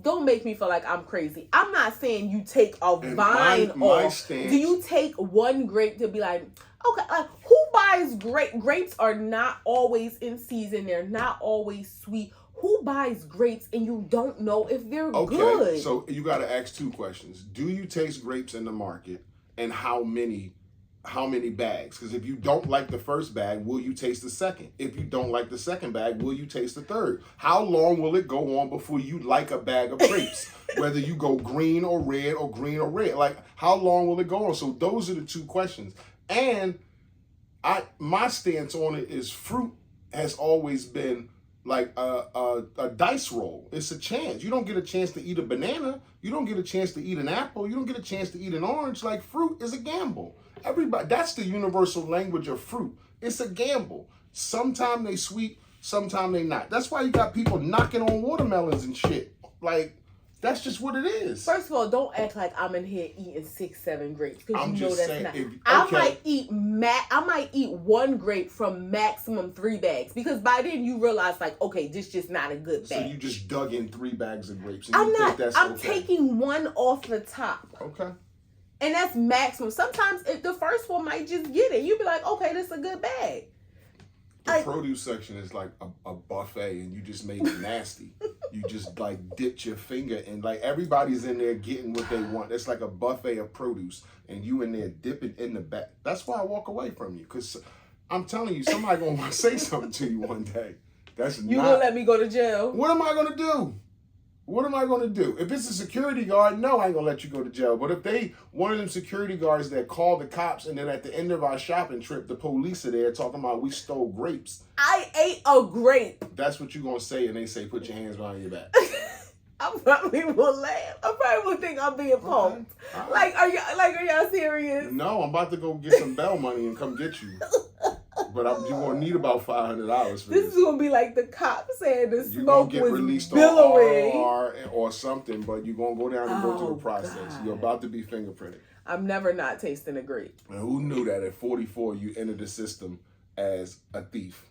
don't make me feel like I'm crazy. I'm not saying you take a vine off. Stance, do you take one grape to be like, okay, like who buys grapes are not always in season, they're not always sweet. Who buys grapes and you don't know if they're good? Okay, so you gotta ask 2 questions. Do you taste grapes in the market, and how many bags? Because if you don't like the first bag, will you taste the second? If you don't like the second bag, will you taste the third? How long will it go on before you like a bag of grapes? Whether you go green or red or green or red. Like, how long will it go on? So those are the 2 questions. And my stance on it is fruit has always been like a dice roll. It's a chance. You don't get a chance to eat a banana. You don't get a chance to eat an apple. You don't get a chance to eat an orange. Like, fruit is a gamble. Everybody, that's the universal language of fruit. It's a gamble. Sometimes they sweet, sometimes they not. That's why you got people knocking on watermelons and shit. Like, that's just what it is. First of all, don't act like I'm in here eating 6, 7 grapes, because I'm you know just that's saying, not. okay. I might eat 1 grape from maximum 3 bags, because by then you realize, like, okay, this just not a good bag. So you just dug in 3 bags of grapes. And I'm you not. Think that's I'm okay. taking 1 off the top. Okay. And that's maximum. Sometimes the first one might just get it. You'd be like, okay, this is a good bag. The produce section is like a buffet, and you just make it nasty. You just like dipped your finger in. Like, everybody's in there getting what they want. It's like a buffet of produce, and you in there dipping in the back. That's why I walk away from you, because I'm telling you, somebody gonna want to say something to you one day. You gonna let me go to jail? What am I gonna do? What am I going to do? If it's a security guard, no, I ain't going to let you go to jail. But if one of them security guards that call the cops, and then at the end of our shopping trip, the police are there talking about we stole grapes. I ate a grape. That's what you going to say, and they say, put your hands behind your back. I probably will laugh. I probably will think I'm being punked. Right. Like, are y'all serious? No, I'm about to go get some bail money and come get you. But you're going to need about $500 for this. Is going to be like the cop saying the you're smoke get was released billowing. or something, but you're going to go down and go through the process. God. You're about to be fingerprinted. I'm never not tasting a grape. And who knew that at 44 you entered the system as a thief?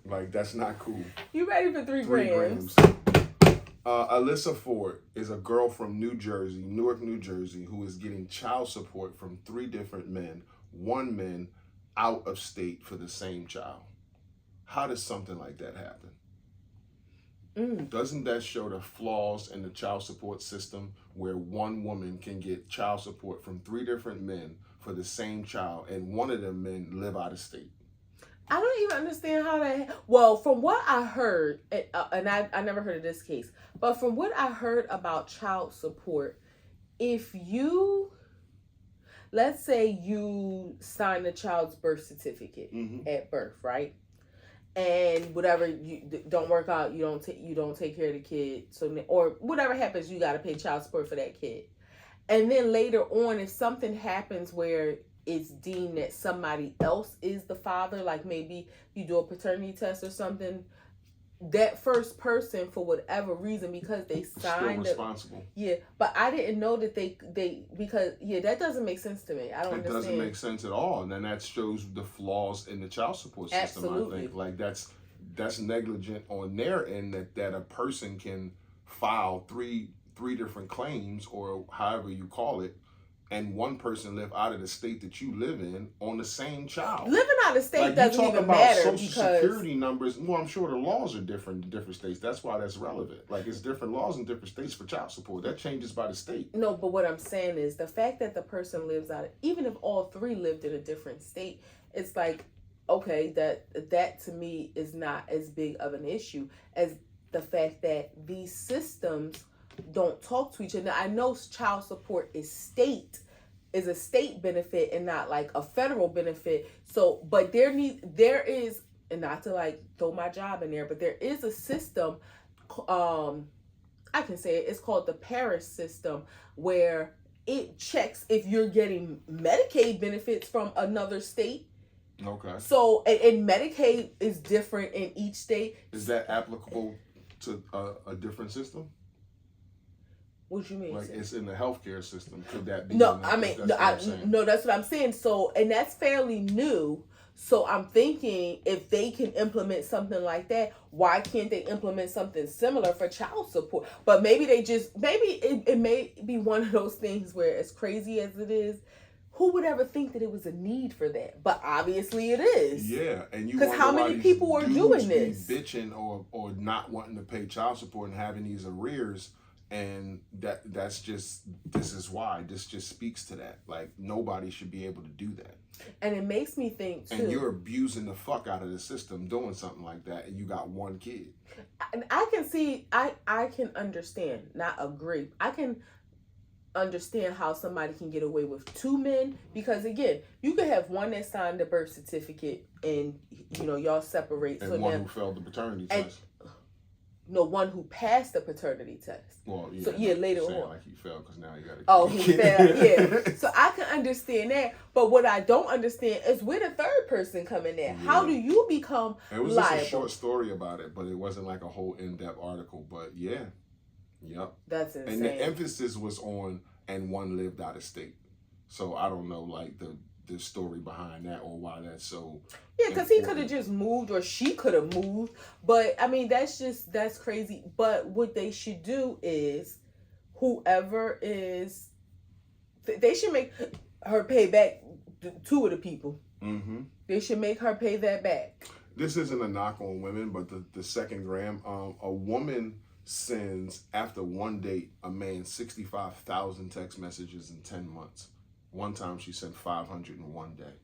Like, that's not cool. You ready for 3 grams? Alyssa Ford is a girl from Newark, New Jersey, who is getting child support from 3 different men, 1 man out of state for the same child. How does something like that happen? Doesn't that show the flaws in the child support system, where 1 woman can get child support from 3 different men for the same child, and 1 of them men live out of state? I don't even understand how that. Well, from what I heard, and I never heard of this case, but from what I heard about child support, if you, let's say you sign the child's birth certificate at birth, right? And whatever you don't work out, you don't take care of the kid, or whatever happens, you got to pay child support for that kid. And then later on, if something happens where it's deemed that somebody else is the father, like maybe you do a paternity test or something, that first person, for whatever reason, because they signed still responsible. Yeah, but I didn't know that they because that doesn't make sense to me. I don't understand. It doesn't make sense at all, and then that shows the flaws in the child support system. Absolutely. I think like that's negligent on their end, that a person can file three different claims, or however you call it, and 1 person live out of the state that you live in on the same child. Living out of state like, doesn't even matter, Social because Security numbers. Well, I'm sure the laws are different in different states. That's why that's relevant. Like, it's different laws in different states for child support. That changes by the state. No, but what I'm saying is the fact that the person lives out of, even if all 3 lived in a different state, it's like, okay, that to me is not as big of an issue as the fact that these systems don't talk to each other. I know child support is a state benefit and not like a federal benefit. So, but there is, and not to like throw my job in there, but there is a system, I can say it's called the Paris system, where it checks if you're getting Medicaid benefits from another state. Okay. So, and Medicaid is different in each state. Is that applicable to a different system? What you mean? Like, it's in the healthcare system. Could that be? No, I mean, no, that's what I'm saying. So, and that's fairly new. So I'm thinking, if they can implement something like that, why can't they implement something similar for child support? But maybe it may be one of those things where, as crazy as it is, who would ever think that it was a need for that? But obviously it is. Yeah, and you, because how many people are doing this? Bitching or not wanting to pay child support and having these arrears. And that's just, this is why. This just speaks to that. Like, nobody should be able to do that. And it makes me think, too. And you're abusing the fuck out of the system doing something like that, and you got 1 kid. I can see, I can understand, not agree. I can understand how somebody can get away with two men, because again, you could have one that signed the birth certificate and y'all separate. And so one now, who failed the paternity test. No, one who passed the paternity test. Well, yeah. So later on, like he failed because now he got. He failed. Yeah. So I can understand that, but what I don't understand is where the third person come in there. Yeah. How do you become It was liable? just a short story about it, but it wasn't like a whole in-depth article. But yeah, yep. That's insane. And the emphasis was on and one lived out of state. So I don't know like the story behind that or why that's so. Yeah, because he could have just moved or she could have moved. But I mean, that's crazy. But what they should do is whoever is, they should make her pay back two of the people. Mm-hmm. They should make her pay that back. This isn't a knock on women, but the second gram, a woman sends after one date a man 65,000 text messages in 10 months. One time she sent 500 in one day.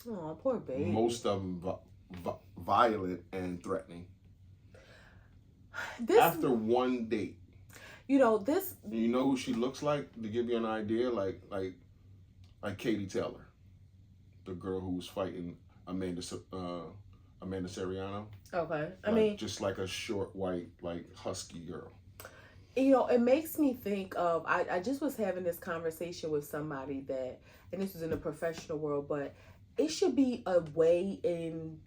Oh, poor baby. Most of them violent and threatening. After one date. You know who she looks like, to give you an idea? Like Katie Taylor. The girl who was fighting Amanda Seriano. Okay. I mean, just like a short, white, like husky girl. It makes me think of, I just was having this conversation with somebody that, and this was in the professional world, but it should be a way in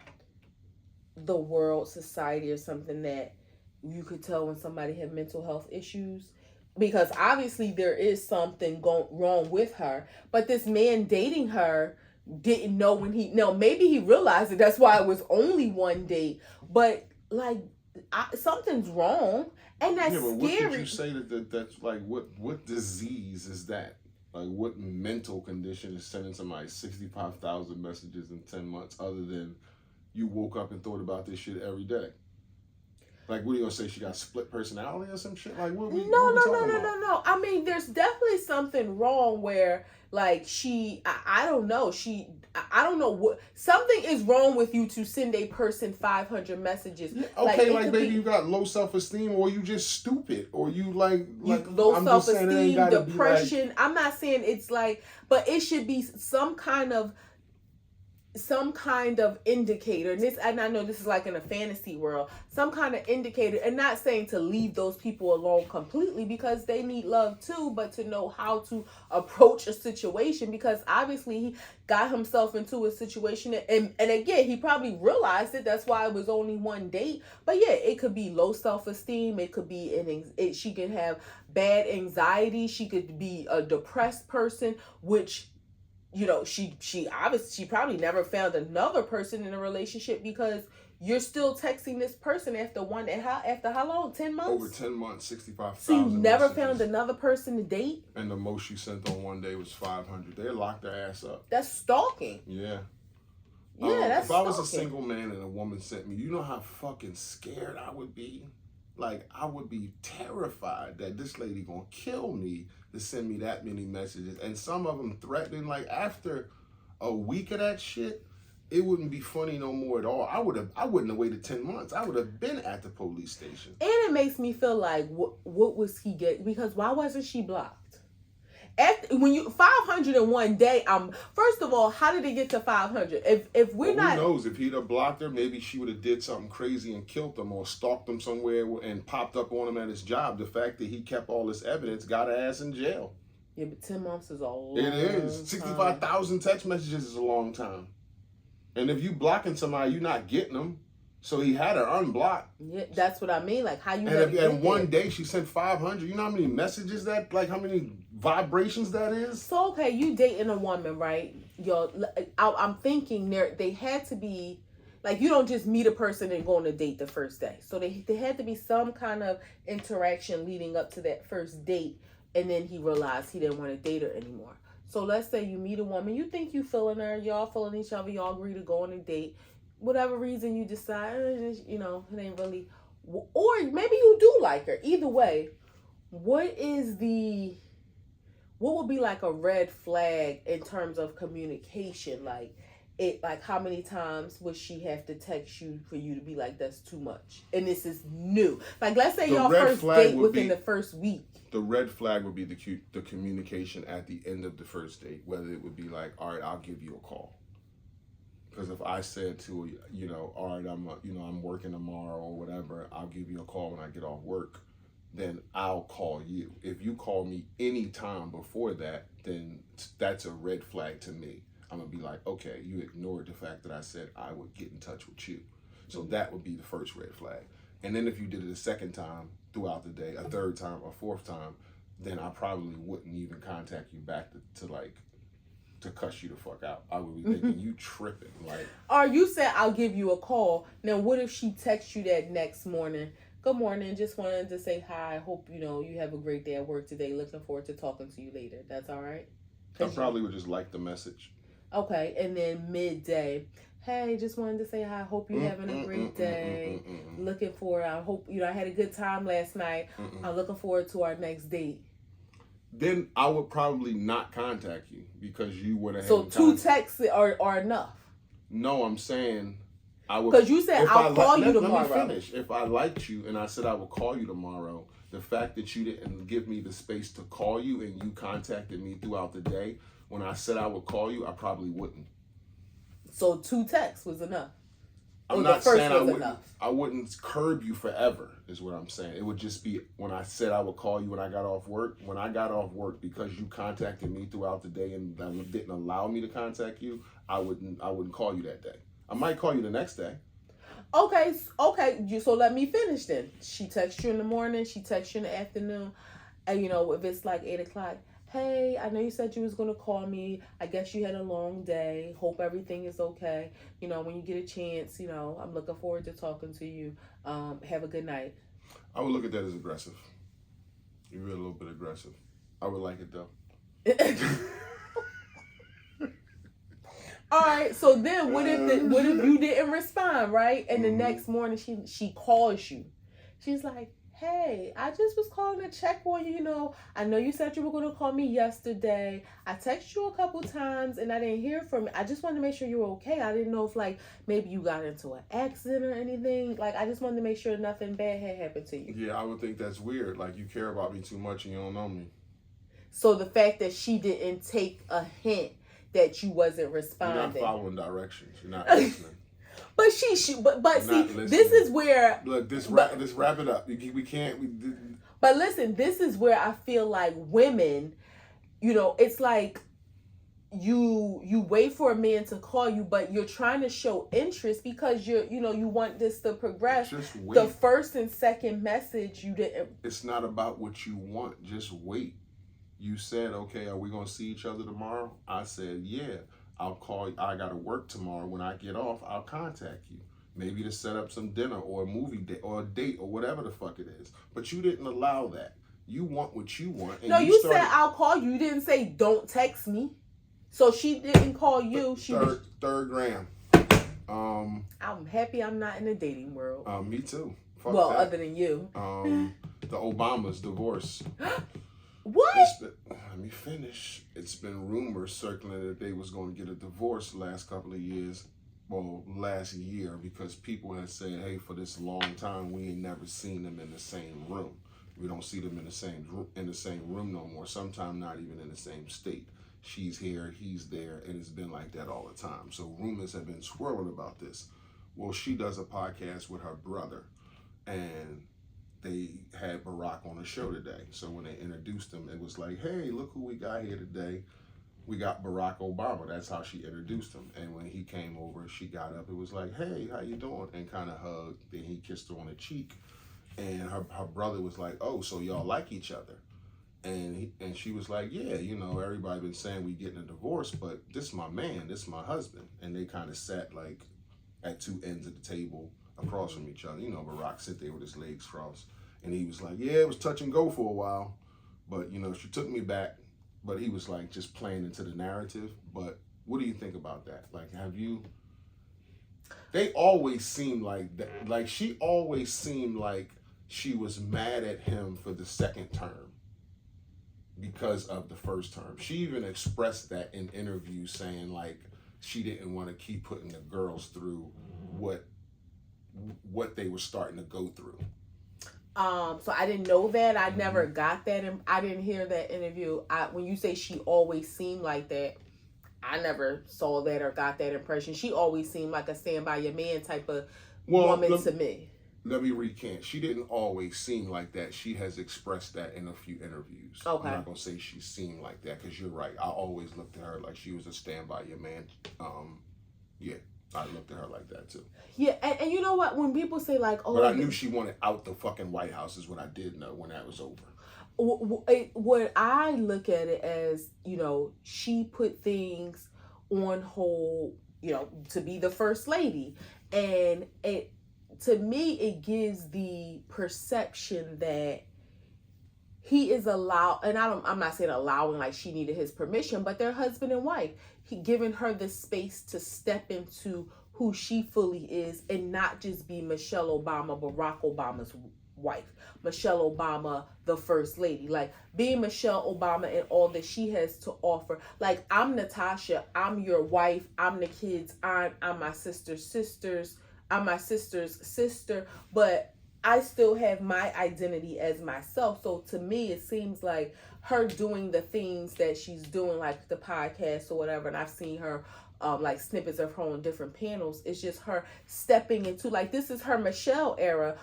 the world, society or something that you could tell when somebody had mental health issues. Because obviously there is something wrong with her, but this man dating her didn't know maybe he realized it. That's why it was only one date, but like something's wrong. And that's scary. What did you say that's like, what disease is that? Like, what mental condition is sending somebody 65,000 messages in 10 months other than you woke up and thought about this shit every day? Like, what are you going to say? She got split personality or some shit? Like, what we No. I mean, there's definitely something wrong where, like, I don't know. I don't know what, something is wrong with you to send a person 500 messages. Yeah, okay, like maybe you got low self-esteem, or you just stupid, or you like low self-esteem, depression. I'm not saying it's like, but it should be some kind of indicator, and I know this is like in a fantasy world, some kind of indicator, and not saying to leave those people alone completely because they need love too, but to know how to approach a situation, because obviously he got himself into a situation and again, he probably realized it. That's why it was only one date. But yeah, it could be low self-esteem. It could be she can have bad anxiety. She could be a depressed person, which she obviously probably never found another person in a relationship, because you're still texting this person after how long? 10 months? Over 10 months, 65,000. So you never found another person to date? And the most she sent on one day was 500. They locked her ass up. That's stalking. Yeah. Yeah, that's if I was a single man and a woman sent me, you know how fucking scared I would be? Like, I would be terrified that this lady gonna kill me to send me that many messages. And some of them threatening. Like, after a week of that shit, it wouldn't be funny no more at all. I wouldn't have waited 10 months. I would have been at the police station. And it makes me feel like, what was he getting? Because why wasn't she blocked? When you 500 in one day, first of all, how did it get to 500? If we're not, who knows? If he'd have blocked her, maybe she would have did something crazy and killed him, or stalked him somewhere and popped up on him at his job. The fact that he kept all this evidence got her ass in jail. Yeah, but 10 months is a long time. It is. 65,000 text messages is a long time. And if you blocking somebody, you're not getting them. So he had her unblocked. Yeah, that's what I mean. Like, how you? And one day she sent 500. You know how many messages that? Like, how many vibrations that is? So okay, you dating a woman, right? I'm thinking they had to be, like, you don't just meet a person and go on a date the first day. So they had to be some kind of interaction leading up to that first date, and then he realized he didn't want to date her anymore. So let's say you meet a woman, you think you feeling her, y'all feeling each other, y'all agree to go on a date. Whatever reason you decide, it ain't really, or maybe you do like her. Either way, what would be like a red flag in terms of communication? Like, it, like, how many times would she have to text you for you to be like, that's too much? And this is new. Like, let's say y'all first date within the first week. The red flag would be the communication at the end of the first date, whether it would be like, all right, I'll give you a call. Because if I said to you know, all right, I'm working tomorrow or whatever, I'll give you a call when I get off work, then I'll call you. If you call me any time before that, then that's a red flag to me. I'm gonna be like, okay, you ignored the fact that I said I would get in touch with you. So that would be the first red flag. And then if you did it a second time throughout the day, a third time, a fourth time, then I probably wouldn't even contact you back to cuss you the fuck out. I would be thinking you tripping. Like, or you said I'll give you a call. Now what if she texts you that next morning? Good morning, just wanted to say hi. Hope you have a great day at work today. Looking forward to talking to you later. That's all right? I probably would just like the message. Okay, and then midday, hey, just wanted to say hi. Hope you're having a great day. Looking forward. I hope I had a good time last night. I'm looking forward to our next date. Then I would probably not contact you because you would have. So 2 texts are enough. No, I'm saying I would. Because you said I'll call you tomorrow. Let me finish. If I liked you and I said I would call you tomorrow, the fact that you didn't give me the space to call you and you contacted me throughout the day, when I said I would call you, I probably wouldn't. So 2 texts was enough. I'm not saying I wouldn't curb you forever, is what I'm saying. It would just be when I said I would call you when I got off work. When I got off work, because you contacted me throughout the day and didn't allow me to contact you, I wouldn't call you that day. I might call you the next day. Okay. So let me finish then. She texts you in the morning. She texts you in the afternoon. And if it's like 8:00. Hey, I know you said you was going to call me. I guess you had a long day. Hope everything is okay. When you get a chance, I'm looking forward to talking to you. Have a good night. I would look at that as aggressive. You're a little bit aggressive. I would like it though. All right. So then what if you didn't respond, right? And the next morning she calls you. She's like, hey, I just was calling to check on you. I know you said you were going to call me yesterday. I texted you a couple times and I didn't hear from you. I just wanted to make sure you were okay. I didn't know if maybe you got into an accident or anything. I just wanted to make sure nothing bad had happened to you. Yeah, I would think that's weird. Like, you care about me too much and you don't know me. So the fact that she didn't take a hint that you wasn't responding. You're not following directions. You're not listening. But see, this is where look. Let's wrap it up. We can't. But listen, this is where I feel like women, it's like you wait for a man to call you, but you're trying to show interest because you want this to progress. Just wait. The first and second message you didn't. It's not about what you want. Just wait. You said, okay, are we gonna see each other tomorrow? I said, yeah. I'll call you. I got to work tomorrow. When I get off, I'll contact you. Maybe to set up some dinner or a movie date or a date or whatever the fuck it is. But you didn't allow that. You want what you want. And no, you said I'll call you. You didn't say don't text me. So she didn't call you. Third gram. I'm happy I'm not in the dating world. Me too. Fuck well, that. Other than you. The Obamas divorce. What? Let me finish. It's been rumors circulating that they was going to get a divorce the last couple of years. Well, last year, because people had said, hey, for this long time, we ain't never seen them in the same room. We don't see them in the same room no more. Sometimes not even in the same state. She's here, he's there, and it's been like that all the time. So rumors have been swirling about this. Well, she does a podcast with her brother, and they had Barack on the show today. So when they introduced him, it was like, hey, look who we got here today. We got Barack Obama. That's how she introduced him. And when he came over, she got up. It was like, hey, how you doing? And kind of hugged. Then he kissed her on the cheek. And her brother was like, oh, so y'all like each other. And she was like, yeah, everybody been saying we getting a divorce, but this is my man. This is my husband. And they kind of sat like at two ends of the table across from each other. Barack sit there with his legs crossed. And he was like, yeah, it was touch and go for a while. But, she took me back. But he was like just playing into the narrative. But what do you think about that? Like, they always seem like that. Like, she always seemed like she was mad at him for the second term because of the first term. She even expressed that in interviews saying like, she didn't want to keep putting the girls through what they were starting to go through. So I didn't know that. I never got that, and I didn't hear that interview. When you say she always seemed like that, I never saw that or got that impression. She always seemed like a stand by your man type of woman to me. Let me recant. She didn't always seem like that. She has expressed that in a few interviews. Okay. I'm not gonna say she seemed like that because you're right. I always looked at her like she was a stand by your man. Yeah, I looked at her like that too. Yeah, and you know what? When people say like, "Oh," but I knew she wanted out the fucking White House is what I did know when that was over. What I look at it as, she put things on hold, to be the first lady, and to me, it gives the perception that he is allowed, and I'm not saying allowing like she needed his permission, but they're husband and wife. He giving her the space to step into who she fully is and not just be Michelle Obama, Barack Obama's wife, Michelle Obama, the first lady. Like being Michelle Obama and all that she has to offer. Like, I'm Natasha, I'm your wife, I'm the kids' aunt, I'm my sister's sister, but I still have my identity as myself. So to me, it seems like her doing the things that she's doing, like the podcast or whatever, and I've seen her like snippets of her on different panels. It's just her stepping into, like, this is her Michelle era.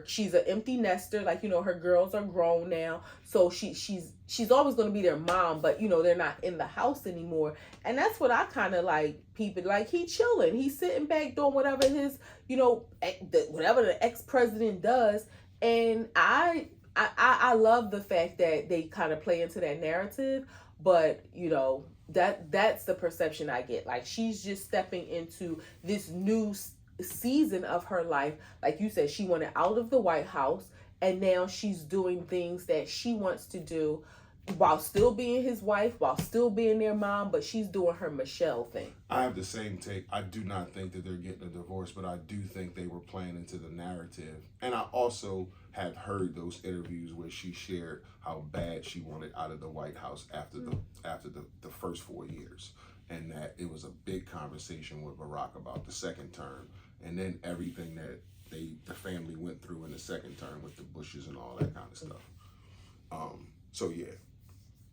She's an empty nester, like, her girls are grown now, so she's always going to be their mom, but they're not in the house anymore. And that's what I kind of like peeping. Like, he chilling, he's sitting back doing whatever his whatever the ex-president does. And I love the fact that they kind of play into that narrative, but that's the perception I get. Like, she's just stepping into this new season of her life. Like you said, she wanted out of the White House, and now she's doing things that she wants to do while still being his wife, while still being their mom, but she's doing her Michelle thing. I have the same take. I do not think that they're getting a divorce, but I do think they were playing into the narrative. And I also have heard those interviews where she shared how bad she wanted out of the White House after the first 4 years, and that it was a big conversation with Barack about the second term, and then everything that the family went through in the second term with the Bushes and all that kind of stuff. So yeah.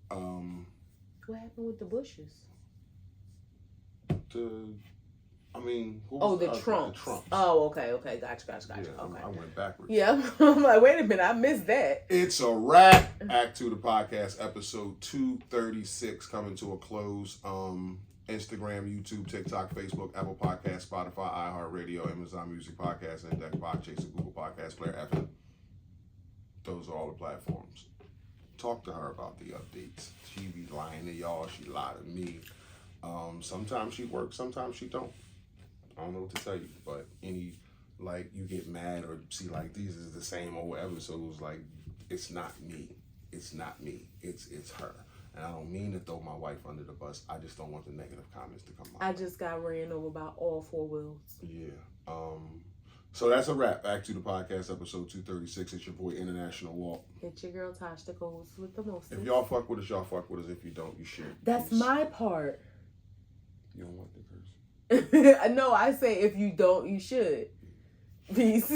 What happened with the Bushes? The Trumps. The Trumps. Oh, okay, gotcha. Yeah, Okay. I went backwards. Yeah, I'm like, wait a minute, I missed that. It's a wrap. Act 2 the podcast, episode 236 coming to a close. Instagram, YouTube, TikTok, Facebook, Apple Podcasts, Spotify, iHeartRadio, Amazon Music Podcast, Index, Podchaser, Google Podcast Player, FM. Those are all the platforms. Talk to her about the updates. She be lying to y'all. She lied to me. Sometimes she works, sometimes she don't. I don't know what to tell you, but you get mad or see like these is the same old episodes. Like, it's not me. It's her. And I don't mean to throw my wife under the bus. I just don't want the negative comments to come out. I just got ran over by all four wheels. Yeah. So that's a wrap. Act 2 the podcast, episode 236. It's your boy International Walk. It's your girl Tosh, the goes with the most. If y'all fuck with us, y'all fuck with us. If you don't, you should. That's my part. You don't want the curse? No, I say if you don't, you should. Peace.